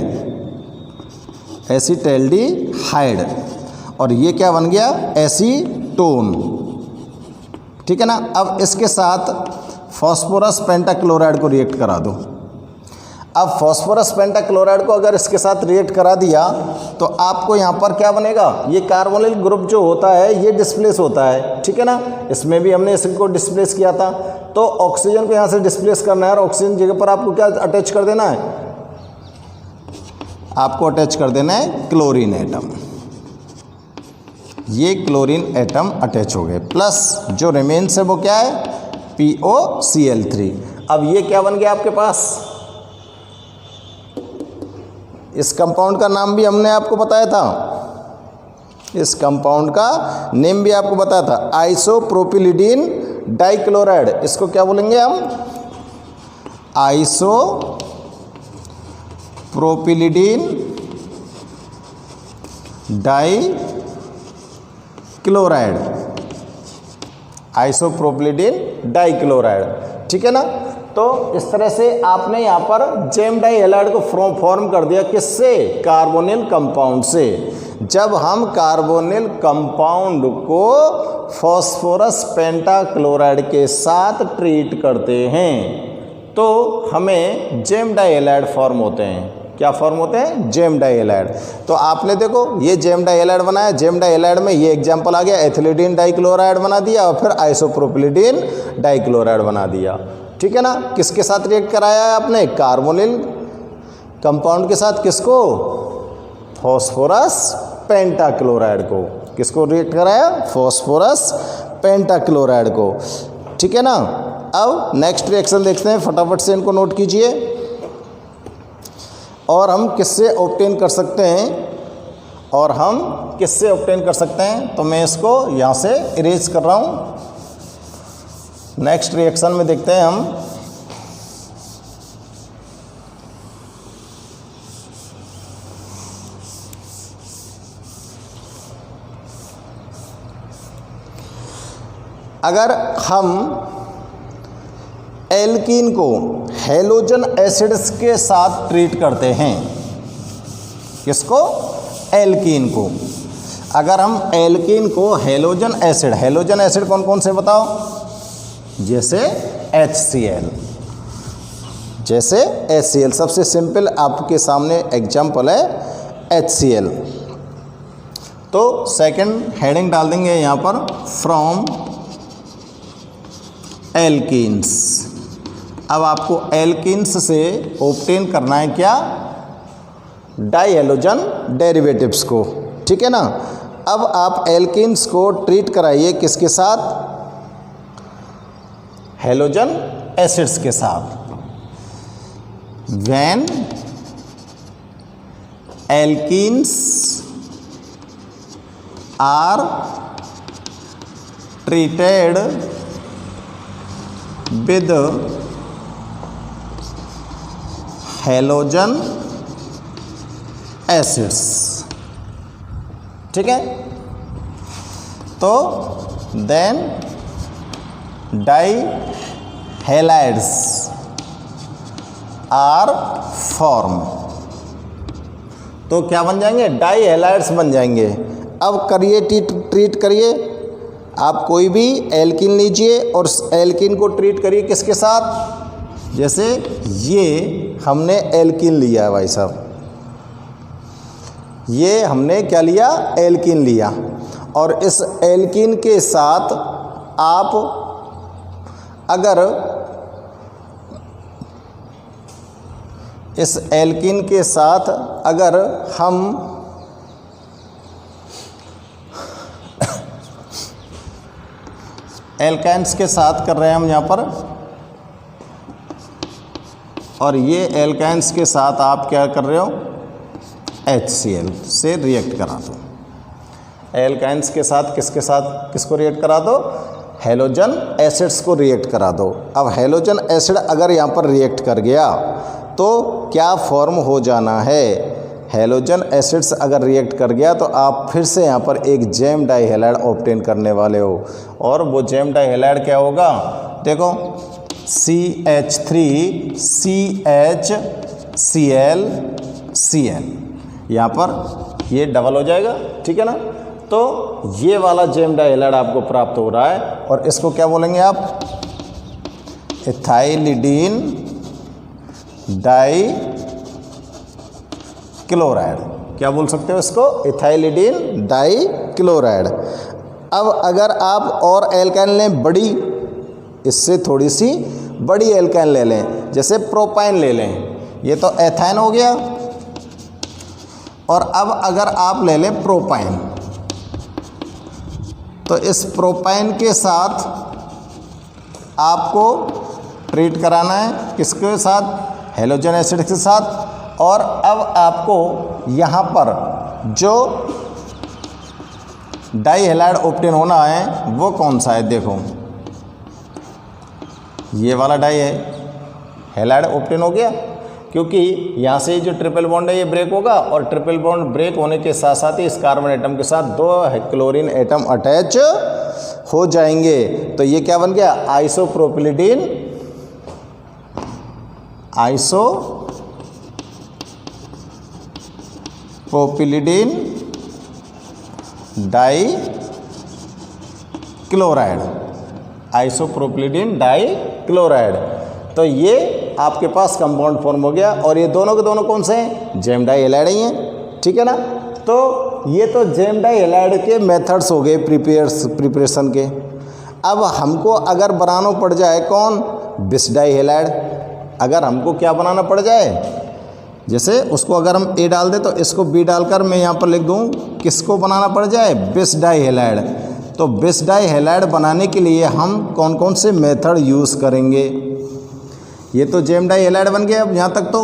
एसीटैल्डिहाइड, और ये क्या बन गया एसीटोन, ठीक है ना। अब इसके साथ फास्फोरस पेंटाक्लोराइड को रिएक्ट करा दो। अब फास्फोरस पेंटाक्लोराइड को अगर इसके साथ रिएक्ट करा दिया तो आपको यहाँ पर क्या बनेगा, ये कार्बोनिल ग्रुप जो होता है ये डिस्प्लेस होता है, ठीक है ना। इसमें भी हमने इसको डिस्प्लेस किया था, तो ऑक्सीजन को यहाँ से डिस्प्लेस करना है और ऑक्सीजन जगह पर आपको क्या अटैच कर देना है, आपको अटैच कर देना है क्लोरीन एटम। ये क्लोरीन एटम अटैच हो गए, प्लस जो रिमेन्स है वो क्या है POCl3। अब ये क्या बन गया आपके पास, इस कंपाउंड का नाम भी हमने आपको बताया था, इस कंपाउंड का नेम भी आपको बताया था आइसोप्रोपिलिडीन डाइक्लोराइड। इसको क्या बोलेंगे हम आइसोप्रोपिलिडीन डाइक्लोराइड, आइसोप्रोपिलिडीन डाइक्लोराइड, ठीक है ना। तो इस तरह से आपने यहाँ पर जेम डाई हैलाइड को फॉर्म कर दिया, किससे कार्बोनिल कंपाउंड से। जब हम कार्बोनिल कंपाउंड को फास्फोरस पेंटाक्लोराइड के साथ ट्रीट करते हैं तो हमें जेम डाई हैलाइड फॉर्म होते हैं। क्या फॉर्म होते हैं जेम डाई हैलाइड। तो आपने देखो ये जेम डाई हैलाइड बनाया, जेम डाई हैलाइड में ये एग्जांपल आ गया, एथिलीडीन डाइक्लोराइड बना दिया और फिर आइसोप्रोपिलीडीन डाइक्लोराइड बना दिया, ठीक है ना। किसके साथ रिएक्ट कराया है आपने कार्बोनिल कंपाउंड के साथ, किसको फास्फोरस पेंटाक्लोराइड को, किसको रिएक्ट कराया फास्फोरस पेंटाक्लोराइड को, ठीक है ना। अब नेक्स्ट रिएक्शन देखते हैं, फटाफट से इनको नोट कीजिए। और हम किससे ऑब्टेन कर सकते हैं, और हम किससे ऑब्टेन कर सकते हैं, तो मैं इसको यहाँ से इरेज कर रहा हूँ। नेक्स्ट रिएक्शन में देखते हैं हम, अगर हम एल्कीन को हैलोजन एसिड्स के साथ ट्रीट करते हैं, किसको एल्कीन को, अगर हम एल्कीन को हैलोजन एसिड कौन कौन से बताओ, जैसे HCl, जैसे HCl सबसे सिंपल आपके सामने एग्जाम्पल है HCl। तो सेकंड हेडिंग डाल देंगे यहाँ पर फ्रॉम एल्कीन्स। अब आपको एल्कीन्स से ऑब्टेन करना है क्या, डाई हैलोजन डेरिवेटिव्स को, ठीक है ना। अब आप एल्कीन्स को ट्रीट कराइए किसके साथ, हैलोजन एसिड्स के साथ। When alkenes are treated with halogen acids, ठीक है, तो then di halides are form, तो क्या बन जाएंगे, डाई हैलाइड्स बन जाएंगे। अब करिए ट्रीट करिए, आप कोई भी एल्कीन लीजिए और एल्कीन को ट्रीट करिए किसके साथ, जैसे ये हमने एल्कीन लिया है भाई साहब, ये हमने क्या लिया एल्कीन लिया, और इस एल्कीन के साथ आप अगर इस एल्कीन के साथ अगर हम एल्काइंस के साथ कर रहे हैं हम यहाँ पर, और ये एल्काइंस के साथ आप क्या कर रहे हो, HCl से रिएक्ट करा दो। एल्काइंस के साथ किसको रिएक्ट करा दो, हेलोजन एसिड्स को रिएक्ट करा दो। अब हेलोजन एसिड अगर यहाँ पर रिएक्ट कर गया तो क्या फॉर्म हो जाना है, हेलोजन एसिड्स अगर रिएक्ट कर गया तो आप फिर से यहाँ पर एक जेम डाइहेलाइड ऑब्टेन करने वाले हो। और वो जेम डाइहेलाइड क्या होगा, देखो CH3CHClCl, यहाँ पर ये डबल हो जाएगा, ठीक है ना। तो ये वाला जेम डाइहेलाइड आपको प्राप्त हो रहा है, और इसको क्या बोलेंगे आप, इथाइलिडीन डाइक्लोराइड, क्या बोल सकते हो इसको, इथाइलिडीन डाइक्लोराइड। अब अगर आप और एल्काइन लें बड़ी, इससे थोड़ी सी बड़ी एल्काइन ले लें, जैसे प्रोपाइन ले लें, ये तो एथाइन हो गया, और अब अगर आप ले लें प्रोपाइन, तो इस प्रोपाइन के साथ आपको ट्रीट कराना है, किसके साथ, हेलोजन एसिड के साथ। और अब आपको यहाँ पर जो डाइहेलाइड ऑब्टेन होना है वो कौन सा है, देखो ये वाला डाइहेलाइड ऑब्टेन हो गया, क्योंकि यहाँ से जो ट्रिपल बॉन्ड है ये ब्रेक होगा, और ट्रिपल बॉन्ड ब्रेक होने के साथ साथ ही इस कार्बन एटम के साथ 2 क्लोरीन एटम अटैच हो जाएंगे। तो ये क्या बन गया, आइसोप्रोपिलिडीन डाइक्लोराइड। तो ये आपके पास कंपाउंड फॉर्म हो गया, और ये दोनों के दोनों कौन से हैं, जेम डाइहेलाइड ही हैं, ठीक है ना। तो ये तो जेम डाइहेलाइड के मेथड्स हो गए प्रिपरेशन के। अब हमको अगर बनाना पड़ जाए कौन, बिस डाइहेलाइड, अगर हमको क्या बनाना पड़ जाए, जैसे उसको अगर हम ए डाल दें तो इसको बी डालकर मैं यहाँ पर लिख दूँ, किसको बनाना पड़ जाए, बिस डाइहेलाइड। तो बिस डाइहेलाइड बनाने के लिए हम कौन कौन से मेथड यूज़ करेंगे, ये तो जेम डाइहेलाइड बन गया अब यहाँ तक। तो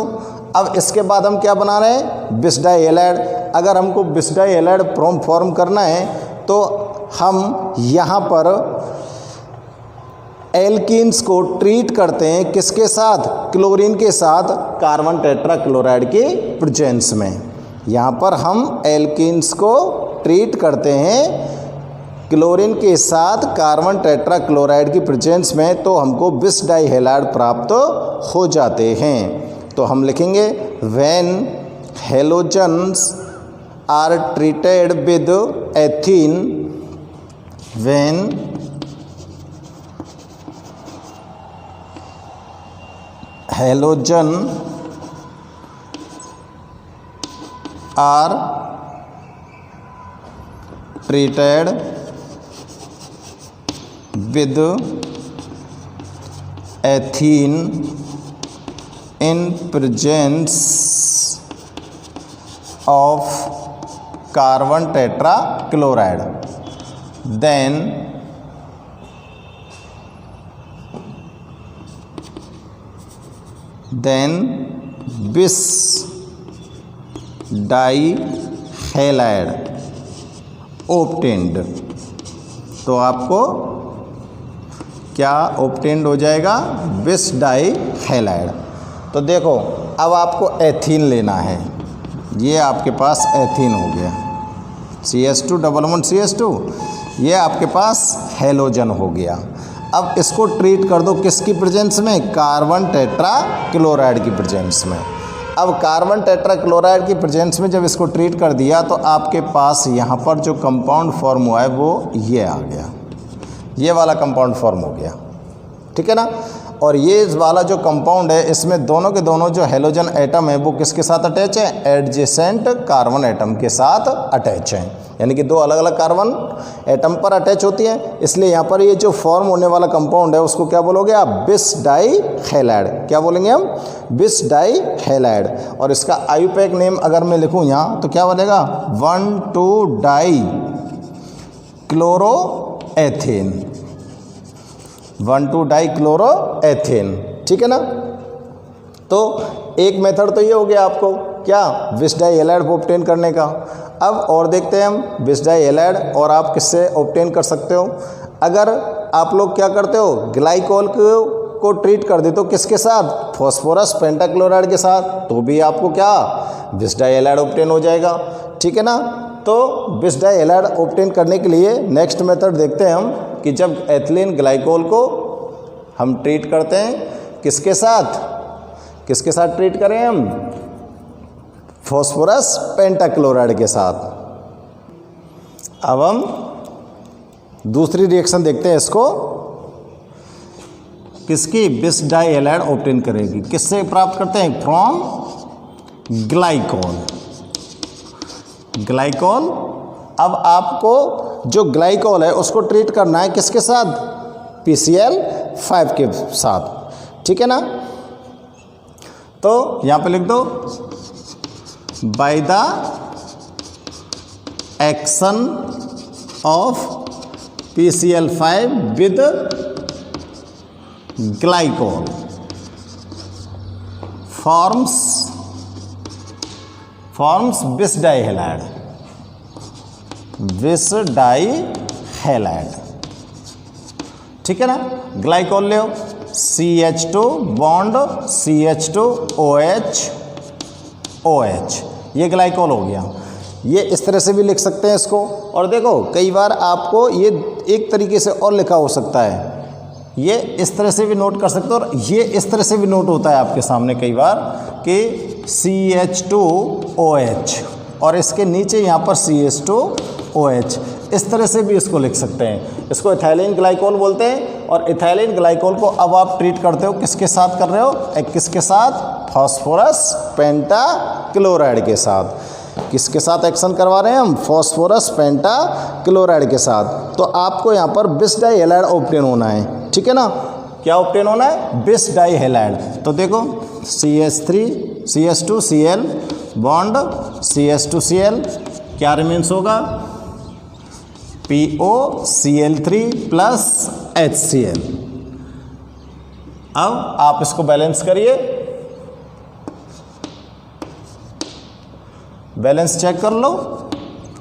अब इसके बाद हम क्या बना रहे हैं, बिस डाइहेलाइड। अगर हमको बिस डाइहेलाइड फॉर्म करना है तो हम यहाँ पर एल्कीन्स को ट्रीट करते हैं, किसके साथ, क्लोरीन के साथ, कार्बन टेट्रा क्लोराइड के प्रेजेंस में। यहाँ पर हम एल्कीन्स को ट्रीट करते हैं क्लोरीन के साथ कार्बन टेट्रा क्लोराइड की प्रेजेंस में, तो हमको बिस डाइहेलाइड प्राप्त हो जाते हैं। तो हम लिखेंगे when halogens are treated with ethene, when halogen are treated with ethene in presence of carbon tetrachloride, then bis dihalide obtained। तो आपको क्या ऑब्टेन्ड हो जाएगा, बिस डाइहेलाइड। तो देखो अब आपको एथीन लेना है, ये आपके पास एथीन हो गया, CH2 ये आपके पास हेलोजन हो गया। अब इसको ट्रीट कर दो किसकी प्रेजेंस में, कार्बन टेट्रा क्लोराइड की प्रेजेंस में। अब कार्बन टेट्रा क्लोराइड की प्रेजेंस में जब इसको ट्रीट कर दिया तो आपके पास यहाँ पर जो कंपाउंड फॉर्म हुआ है वो ये आ गया, ये वाला कंपाउंड फॉर्म हो गया, ठीक है ना। और ये वाला जो कंपाउंड है इसमें दोनों के दोनों जो हेलोजन एटम है वो किसके साथ अटैच है, एडजेसेंट कार्बन एटम के साथ अटैच हैं, यानी कि 2 अलग अलग कार्बन एटम पर अटैच होती हैं। इसलिए यहाँ पर ये जो फॉर्म होने वाला कंपाउंड है उसको क्या बोलोगे आप, बिस डाइहेलाइड। क्या बोलेंगे हम, बिस डाइहेलाइड। और इसका आयुपैक नेम अगर मैं लिखूँ यहाँ तो क्या बनेगा, 1,2-डाई क्लोरोएथेन। 1,2-डाइक्लोरोएथेन, ठीक है ना। तो एक मेथड तो ये हो गया आपको क्या, विस डाई हैलाइड ऑब्टेन करने का। अब और देखते हैं हम विस डाई हैलाइड और आप किससे ऑब्टेन कर सकते हो। अगर आप लोग क्या करते हो, ग्लाइकोल को ट्रीट कर देते हो किसके साथ, फॉस्फोरस पेंटाक्लोराइड के साथ, तो भी आपको क्या विस डाई हैलाइड ऑब्टेन हो जाएगा, ठीक है ना। तो विस डाई हैलाइड ऑब्टेन करने के लिए नेक्स्ट मेथड देखते हैं हम कि जब एथिलीन ग्लाइकोल को हम ट्रीट करते हैं किसके साथ ट्रीट करें हम, फॉस्फोरस पेंटाक्लोराइड के साथ। अब हम दूसरी रिएक्शन देखते हैं इसको, किसकी, विस डाई हैलाइड ऑब्टेन करेगी, किससे प्राप्त करते हैं, फ्रॉम ग्लाइकोल। अब आपको जो ग्लाइकोल है उसको ट्रीट करना है किसके साथ, PCl5 के साथ, ठीक है ना। तो यहां पे लिख दो, by the action of PCl5 with glycol forms विस डाई हैलाइड, ठीक है ना। ग्लाइकोल ले CH2 बॉन्ड CH2OH, ये ग्लाइकोल हो गया। ये इस तरह से भी लिख सकते हैं इसको। और देखो कई बार आपको ये एक तरीके से और लिखा हो सकता है, ये इस तरह से भी नोट कर सकते हो और ये इस तरह से भी नोट होता है आपके सामने कई बार कि CH2OH और इसके नीचे यहाँ पर CH2OH, इस तरह से भी इसको लिख सकते हैं। इसको इथाइलिन ग्लाइकोल बोलते हैं। और इथाइलिन ग्लाइकोल को अब आप ट्रीट करते हो किसके साथ कर रहे हो, किसके साथ, फॉस्फोरस पेंटाक्लोराइड के साथ। किसके साथ एक्शन करवा रहे हैं हम, फॉस्फोरस पेंटाक्लोराइड के साथ। तो आपको यहाँ पर विस डाई हैलाइड ऑब्टेन होना है, ठीक है ना। क्या ऑब्टेन होना है, विस डाई हैलाइड। तो देखो CH2Cl बॉन्ड CH2Cl, क्या रिमेंस होगा, POCl3 प्लस HCl। अब आप इसको बैलेंस करिए, बैलेंस चेक कर लो।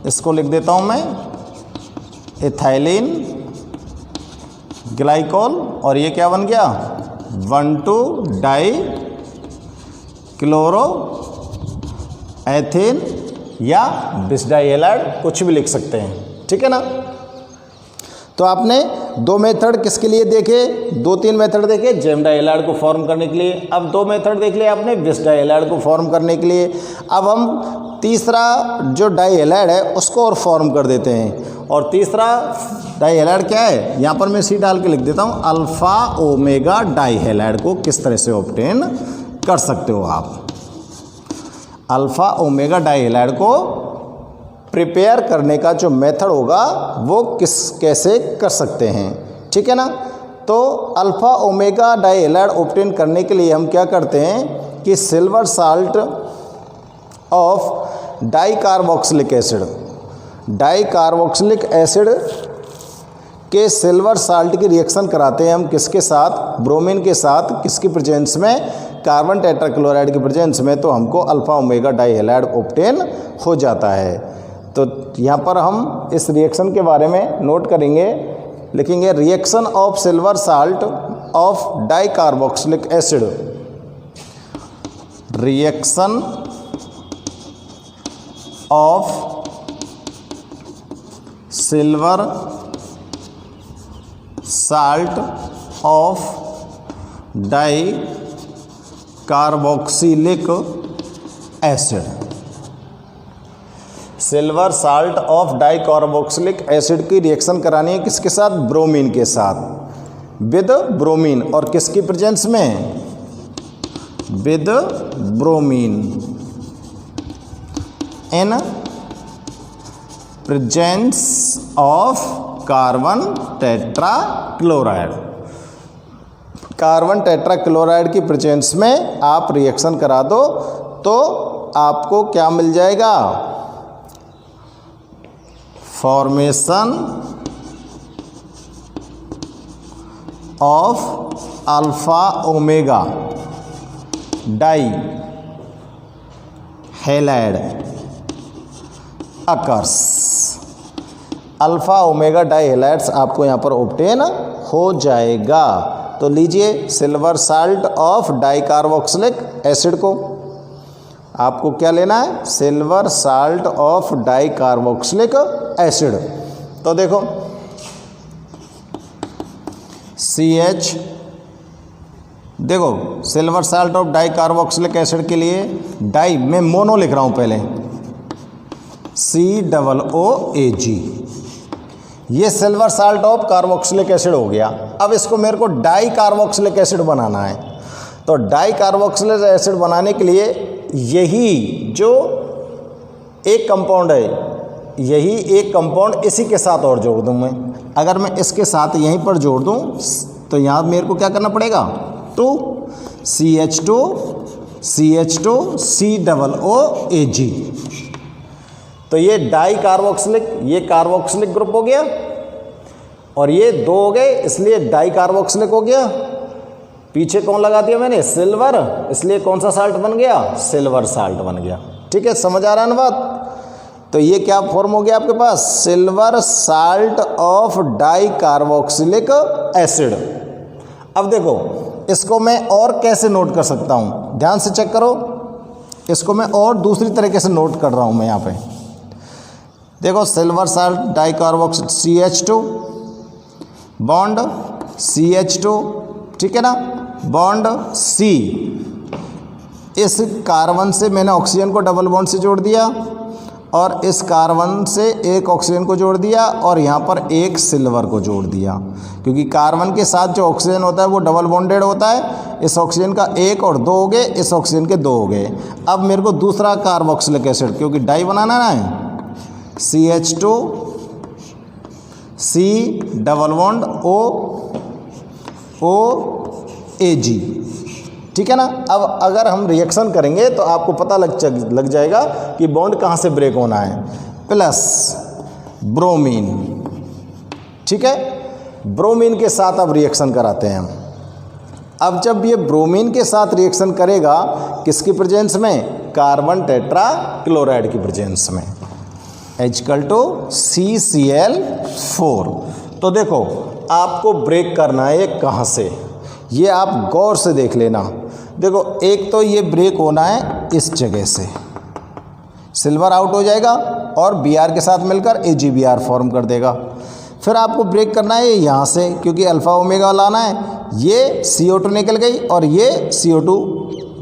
इसको लिख देता हूं मैं, इथाइलिन ग्लाइकोल और ये क्या बन गया, 1,2-डाइक्लोरोएथेन या विस डाई हैलाइड, कुछ भी लिख सकते हैं, ठीक है ना। तो आपने दो मेथड किसके लिए देखे, 2-3 मेथड देखे जेम डाई हैलाइड को फॉर्म करने के लिए। अब 2 मेथड देख लिए आपने विस डाई हैलाइड को फॉर्म करने के लिए। अब हम तीसरा जो डाई हैलाइड है उसको और फॉर्म कर देते हैं। और तीसरा डाई हैलाइड क्या है, यहाँ पर मैं C डाल के लिख देता हूँ, अल्फा ओमेगा डाई हैलाइड को किस तरह से ऑब्टेन कर सकते हो आप। अल्फा ओमेगा डाई हैलाइड को प्रिपेयर करने का जो मेथड होगा वो कैसे कर सकते हैं, ठीक है ना। तो alpha omega die halide obtain करने के लिए हम क्या करते हैं कि silver salt of dicarboxylic acid के सिल्वर साल्ट की रिएक्शन कराते हैं हम किसके साथ, ब्रोमीन के साथ, किसकी प्रेजेंस में, कार्बन टेट्राक्लोराइड की प्रेजेंस में। तो हमको alpha omega die halide obtain हो जाता है। तो यहाँ पर हम इस रिएक्शन के बारे में नोट करेंगे, लिखेंगे reaction of silver salt of dicarboxylic acid, reaction of silver salt of dicarboxylic acid. Silver salt of dicarboxylic acid की रिएक्शन करानी है किसके साथ, ब्रोमीन के साथ, विद ब्रोमीन, और किसकी प्रेजेंस में, with bromine in presence of carbon tetrachloride. Carbon tetrachloride की प्रेजेंस में आप रिएक्शन करा दो तो आपको क्या मिल जाएगा, formation of alpha omega die halide occurs. Alpha omega di halides आपको यहाँ पर ऑब्टेन हो जाएगा। तो लीजिए silver salt of di carboxylic acid को आपको क्या लेना है, silver salt of di carboxylic acid. तो देखो CH, देखो silver salt of di carboxylic acid के लिए डाई में मोनो लिख रहा हूं पहले, COOAG। ये silver salt of carboxylic acid हो गया। अब इसको मेरे को डाई कार्बोक्सिलिक एसिड बनाना है। तो डाई कार्बोक्सिलिक एसिड बनाने के लिए यही जो एक कंपाउंड है, यही एक कंपाउंड इसी के साथ और जोड़ दूं मैं। अगर मैं इसके साथ यहीं पर जोड़ दूं तो यहाँ मेरे को क्या करना पड़ेगा, 2 CH2 COOAG। तो ये डाई कार्बोक्सिलिक, ये कार्बोक्सिलिक ग्रुप हो गया और ये 2 हो गए, इसलिए डाई कार्बोक्सिलिक हो गया। पीछे कौन लगा दिया मैंने, सिल्वर, इसलिए कौन सा साल्ट बन गया, सिल्वर साल्ट बन गया। ठीक है, समझ आ रहा है ना बात। तो ये क्या फॉर्म हो गया आपके पास, silver salt of di carboxylic acid. अब देखो इसको मैं और कैसे नोट कर सकता हूँ, ध्यान से चेक करो। इसको मैं और दूसरी तरीके से नोट कर रहा हूँ मैं यहाँ पे। देखो silver salt di carboxyl CH2 bond CH2, ठीक है ना, बॉन्ड C। इस कार्बन से मैंने ऑक्सीजन को डबल बॉन्ड से जोड़ दिया और इस कार्बन से एक ऑक्सीजन को जोड़ दिया और यहाँ पर एक सिल्वर को जोड़ दिया, क्योंकि कार्बन के साथ जो ऑक्सीजन होता है वो डबल बॉन्डेड होता है। इस ऑक्सीजन का 1 और 2 हो गए, इस ऑक्सीजन के 2 हो गए। अब मेरे को दूसरा कार्बोक्सिलिक एसिड, क्योंकि डाई बनाना है, CH2 C double bond OAG, ठीक है ना। अब अगर हम रिएक्शन करेंगे तो आपको पता लग जाएगा कि बॉन्ड कहाँ से ब्रेक होना है, प्लस ब्रोमीन, ठीक है। ब्रोमीन के साथ अब रिएक्शन कराते हैं हम। अब जब ये ब्रोमीन के साथ रिएक्शन करेगा, किसकी प्रेजेंस में, कार्बन टेट्रा क्लोराइड की प्रेजेंस में, HCl4। तो देखो आपको ब्रेक करना है ये कहाँ से, ये आप गौर से देख लेना। देखो एक तो ये ब्रेक होना है इस जगह से, सिल्वर आउट हो जाएगा और Br के साथ मिलकर AgBr फॉर्म कर देगा। फिर आपको ब्रेक करना है यहाँ से, क्योंकि अल्फा ओमेगा लाना है। ये CO2 निकल गई और ये CO2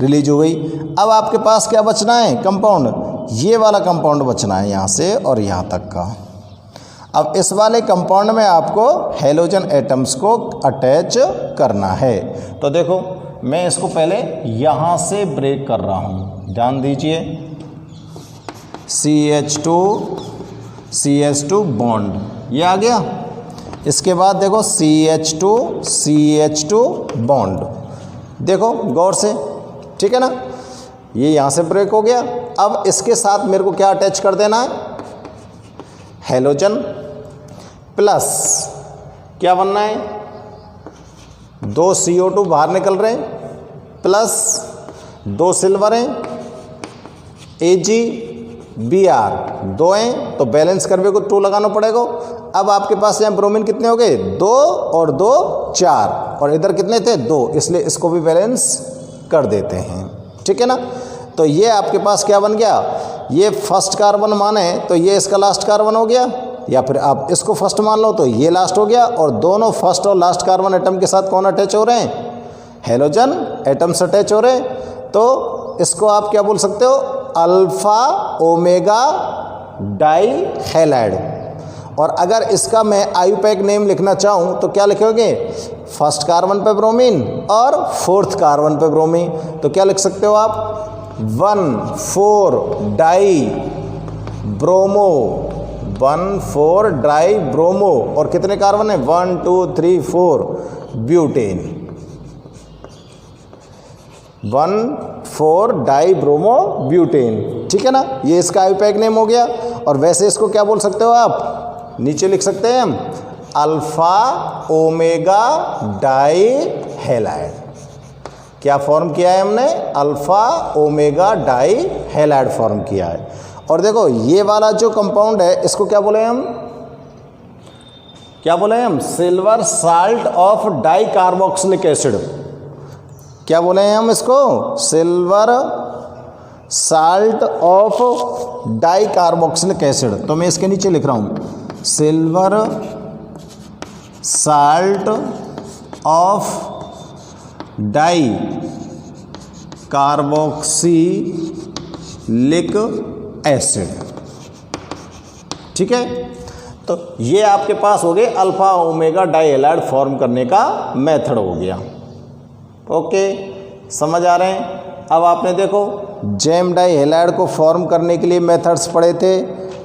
रिलीज हो गई। अब आपके पास क्या बचना है, कंपाउंड, ये वाला कंपाउंड बचना है यहाँ से और यहाँ तक का। अब इस वाले कंपाउंड में आपको हेलोजन एटम्स को अटैच करना है। तो देखो मैं इसको पहले यहाँ से ब्रेक कर रहा हूँ, ध्यान दीजिए, CH2 बॉन्ड ये आ गया। इसके बाद देखो CH2 बॉन्ड, देखो गौर से, ठीक है ना, ये यहाँ से ब्रेक हो गया। अब इसके साथ मेरे को क्या अटैच कर देना है, हेलोजन प्लस क्या बनना है, 2 CO2 बाहर निकल रहे हैं, प्लस 2 सिल्वर हैं, AgBr 2 हैं, तो बैलेंस करने को 2 लगाना पड़ेगा। अब आपके पास यहाँ ब्रोमीन कितने हो गए, 2 और 2 4, और इधर कितने थे, 2, इसलिए इसको भी बैलेंस कर देते हैं, ठीक है ना। तो ये आपके पास क्या बन गया, ये फर्स्ट कार्बन माने तो ये इसका लास्ट कार्बन हो गया, या फिर आप इसको फर्स्ट मान लो तो ये लास्ट हो गया। और दोनों फर्स्ट और लास्ट कार्बन एटम के साथ कौन अटैच हो रहे हैं, हेलोजन एटम्स अटैच हो रहे हैं। तो इसको आप क्या बोल सकते हो, अल्फा ओमेगा डाई हैलाइड। और अगर इसका मैं आयुपैक नेम लिखना चाहूँ तो क्या लिखोगे, फर्स्ट कार्बन पे ब्रोमीन और 4th कार्बन पे ब्रोमीन। तो क्या लिख सकते हो आप, 1,4 डाई ब्रोमो, 1,4 डाई ब्रोमो, और कितने कार्बन है, 1 2 3 4 ब्यूटेन, 1,4 डाई ब्रोमो ब्यूटेन, ठीक है ना। ये इसका आयुपैक नेम हो गया। और वैसे इसको क्या बोल सकते हो आप, नीचे लिख सकते हैं हम अल्फा ओमेगा डाई हैलाइड। क्या फॉर्म किया है हमने? Alpha omega die halide form किया है। और देखो ये वाला जो कंपाउंड है इसको क्या बोले हम? क्या बोले हम? Silver salt of di carboxylic acid. क्या बोले हैं हम इसको? Silver salt of di carboxylic acid. तो मैं इसके नीचे लिख रहा हूं silver salt of di carboxylic acid. ठीक है, तो ये आपके पास हो गए alpha omega die halide form करने का मेथड हो गया। ओके, समझ आ रहे हैं? अब आपने देखो जेम डाई हैलाइड को फॉर्म करने के लिए मेथड्स पढ़े थे।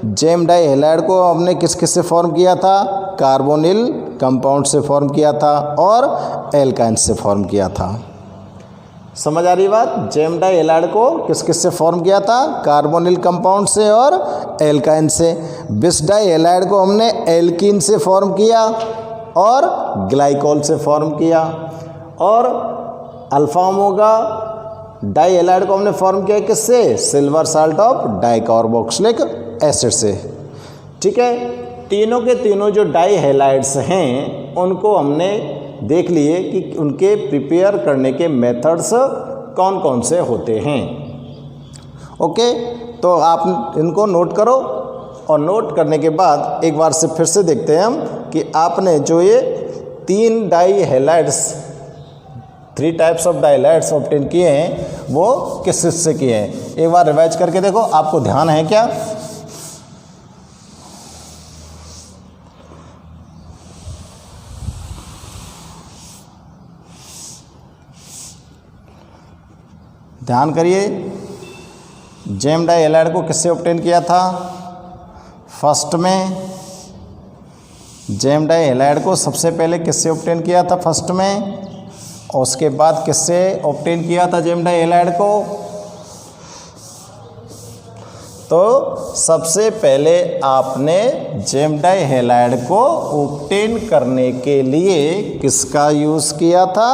जेम डाई हैलाइड को हमने किस किस से फॉर्म किया था? कार्बोनिल कंपाउंड से फॉर्म किया था और एल्काइन से फॉर्म किया था। समझ आ रही बात? जेम डाई हैलाइड को किस किस से फॉर्म किया था? कार्बोनिल कंपाउंड से और एल्काइन से। बिस डाई हैलाइड को हमने एल्कीन से फॉर्म किया और ग्लाइकोल से फॉर्म किया। और अल्फा ओमेगा डाई हैलाइड को हमने फॉर्म किया किससे? Silver salt of di carboxylic acid से। ठीक है, तीनों के तीनों जो डाई हैलाइड्स हैं उनको हमने देख लिए कि उनके प्रिपेयर करने के मेथड्स कौन कौन से होते हैं। ओके, तो आप इनको नोट करो और नोट करने के बाद एक बार से फिर से देखते हैं हम कि आपने जो ये 3 di halides 3 types of di halides obtain किए हैं वो किस से किए हैं। एक बार रिवाइज करके देखो, आपको ध्यान है क्या? ध्यान करिए, जेम डाई हैलाइड को किससे ऑब्टेन किया था? फर्स्ट में जेम डाई हैलाइड को सबसे पहले किससे ऑब्टेन किया था? फर्स्ट में। और उसके बाद किससे ऑब्टेन किया था जेम डाई हैलाइड को? तो सबसे पहले आपने जेम डाई हैलाइड को ऑब्टेन करने के लिए किसका यूज़ किया था?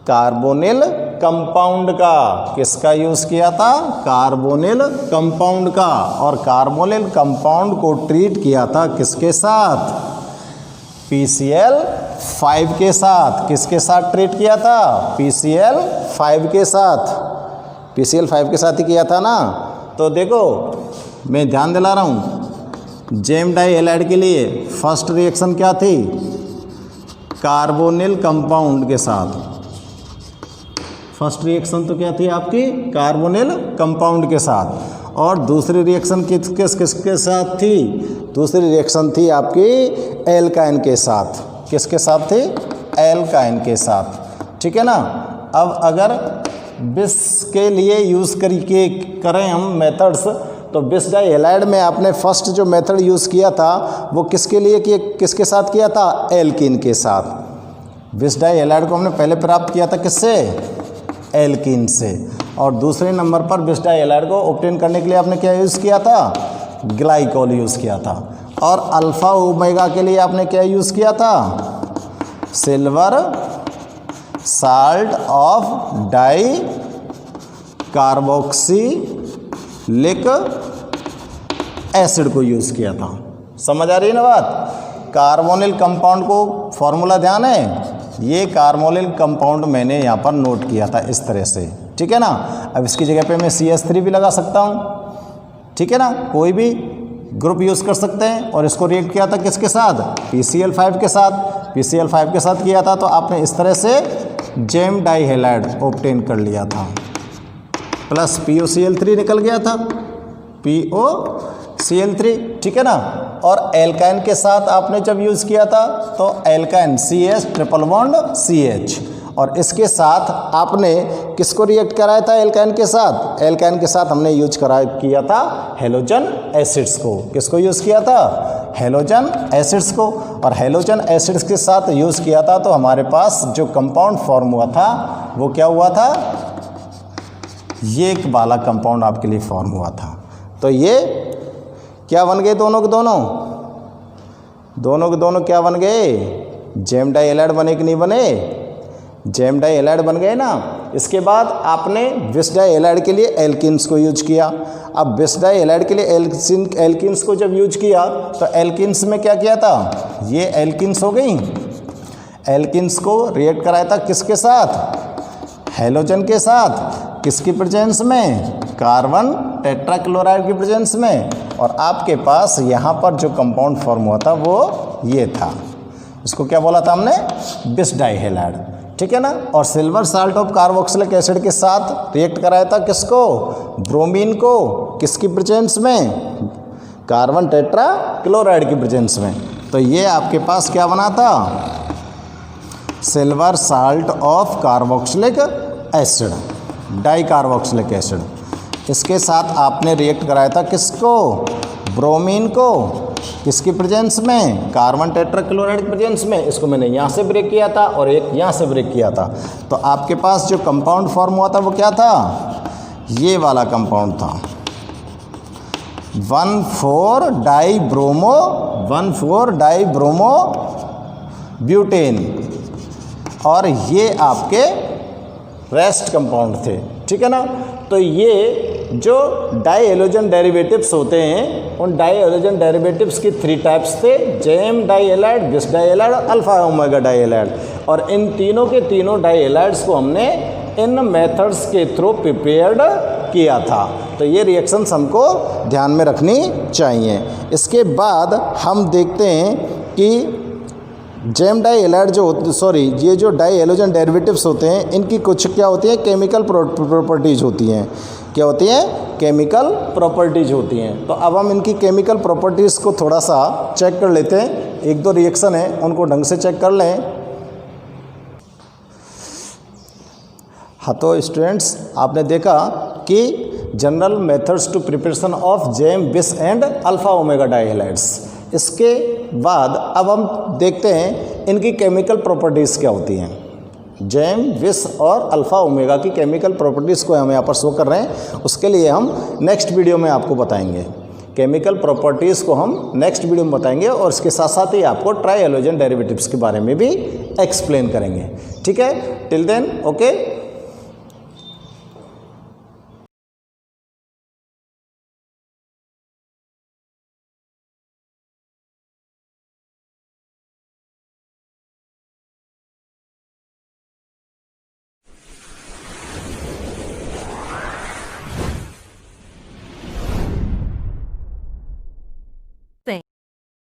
कार्बोनिल कंपाउंड का। किसका यूज़ किया था? कार्बोनिल कंपाउंड का। और कार्बोनिल कंपाउंड को ट्रीट किया था किसके साथ? PCl5 के साथ। किसके साथ ट्रीट किया था? PCl5 के साथ। PCl5 के साथ ही किया था ना। तो देखो मैं ध्यान दिला रहा हूँ, जेम डाई हैलाइड के लिए फर्स्ट रिएक्शन क्या थी? कार्बोनिल कंपाउंड के साथ। फर्स्ट रिएक्शन तो क्या थी आपकी? कार्बोनिल कंपाउंड के साथ। और दूसरी रिएक्शन किसके साथ थी? दूसरी रिएक्शन थी आपकी एल्काइन के साथ। किसके साथ थी? एल्काइन के साथ। ठीक है ना। अब अगर बिस के लिए यूज़ करें हम मेथड्स, तो बिस डाई हैलाइड में आपने फर्स्ट जो मेथड यूज़ किया था वो किसके लिए किसके साथ किया था? एल्कीन के साथ। बिस डाई हैलाइड को हमने पहले प्राप्त किया था किससे? एल्कीन से। और दूसरे नंबर पर बिस डाई हैलाइड को ऑब्टेन करने के लिए आपने क्या यूज़ किया था? ग्लाइकोल यूज़ किया था। और अल्फा ओमेगा के लिए आपने क्या यूज़ किया था? Silver salt of di carboxylic acid को यूज़ किया था। समझ आ रही है ना बात? कार्बोनिल कंपाउंड को फॉर्मूला ध्यान है? ये कार्बोनिल कंपाउंड मैंने यहाँ पर नोट किया था इस तरह से। ठीक है ना। अब इसकी जगह पे मैं CH3 भी लगा सकता हूँ। ठीक है ना, कोई भी ग्रुप यूज़ कर सकते हैं। और इसको रिएक्ट किया था किसके साथ? PCl5 के साथ। PCl5 के साथ किया था तो आपने इस तरह से जेम डाई हैलाइड ऑब्टेन कर लिया था। प्लस POCl3 निकल गया था, POCl3। ठीक है ना। और एल्काइन के साथ आपने जब यूज़ किया था तो alkyne CH triple bond CH। और इसके साथ आपने किसको रिएक्ट कराया था? एल्काइन के साथ। एल्काइन के साथ हमने यूज किया था हेलोजन एसिड्स को। किसको यूज़ किया था? हेलोजन एसिड्स को। और हेलोजन एसिड्स के साथ यूज़ किया था तो हमारे पास जो कंपाउंड फॉर्म हुआ था वो क्या हुआ था? ये एक वाला कंपाउंड आपके लिए फॉर्म हुआ था। तो ये क्या बन गए दोनों के दोनों? दोनों के दोनों क्या बन गए, जेम डाई हैलाइड बने कि नहीं बने, जेम डाई हैलाइड बन गए ना। इसके बाद आपने बिस डाई हैलाइड के लिए एल्किन्स को यूज किया। अब बिस डाई हैलाइड के लिए एल्किन्स को जब यूज किया तो एल्किन्स में क्या किया था, ये एल्किन्स हो गई, एल्किन्स को रिएक्ट कराया था किसके साथ, हैलोजन के साथ, किसकी प्रेजेंस में, कार्बन टेट्राक्लोराइड की प्रेजेंस में। और आपके पास यहाँ पर जो कंपाउंड फॉर्म हुआ था वो ये था, इसको क्या बोला था हमने, बिस डाई हैलाइड, ठीक है ना। और silver salt of carboxylic acid के साथ रिएक्ट कराया था किसको, ब्रोमीन को, किसकी प्रेजेंस में, कार्बन टेट्राक्लोराइड की प्रेजेंस में। तो ये आपके पास क्या बना था, silver salt of carboxylic acid, die carboxylic acid. इसके साथ आपने रिएक्ट कराया था किसको, ब्रोमीन को, किसकी प्रेजेंस में, कार्बन टेट्राक्लोराइड की प्रेजेंस में। इसको मैंने यहाँ से ब्रेक किया था और एक यहाँ से ब्रेक किया था। तो आपके पास जो कंपाउंड फॉर्म हुआ था वो क्या था, ये वाला कंपाउंड था 1,4-डाई-ब्रोमो ब्यूटेन, और ये आपके रेस्ट कंपाउंड थे, ठीक है ना। तो ये जो डाई हैलोजन डेरिवेटिव्स होते हैं उन डाई हैलोजन डेरिवेटिव्स की 3 टाइप्स थे, gem die halide, bis di halide, alpha omega die halide. और इन तीनों के तीनों डाई हैलाइड्स को हमने इन मेथड्स के थ्रू प्रिपेयर्ड किया था। तो ये रिएक्शंस हमको ध्यान में रखनी चाहिए। इसके बाद हम देखते हैं कि जेम डाई हैलाइड ये जो डाई हैलोजन डेरिवेटिव्स होते हैं इनकी कुछ क्या होती है, केमिकल प्रॉपर्टीज़ होती हैं। क्या होती हैं, केमिकल प्रॉपर्टीज़ होती हैं। तो अब हम इनकी केमिकल प्रॉपर्टीज़ को थोड़ा सा चेक कर लेते हैं। 1-2 रिएक्शन है उनको ढंग से चेक कर लें। हाँ, तो स्टूडेंट्स आपने देखा कि general methods to preparation of gem, बिस and alpha omega di halides. इसके बाद अब हम देखते हैं इनकी केमिकल प्रॉपर्टीज़ क्या होती हैं। जेम, बिस और अल्फ़ा ओमेगा की केमिकल प्रॉपर्टीज़ को हम यहाँ पर शो कर रहे हैं, उसके लिए हम नेक्स्ट वीडियो में आपको बताएंगे। केमिकल प्रॉपर्टीज़ को हम नेक्स्ट वीडियो में बताएंगे और इसके साथ साथ ही आपको ट्राई हैलोजन डेरिवेटिव्स के बारे में भी एक्सप्लेन करेंगे, ठीक है। Till then okay.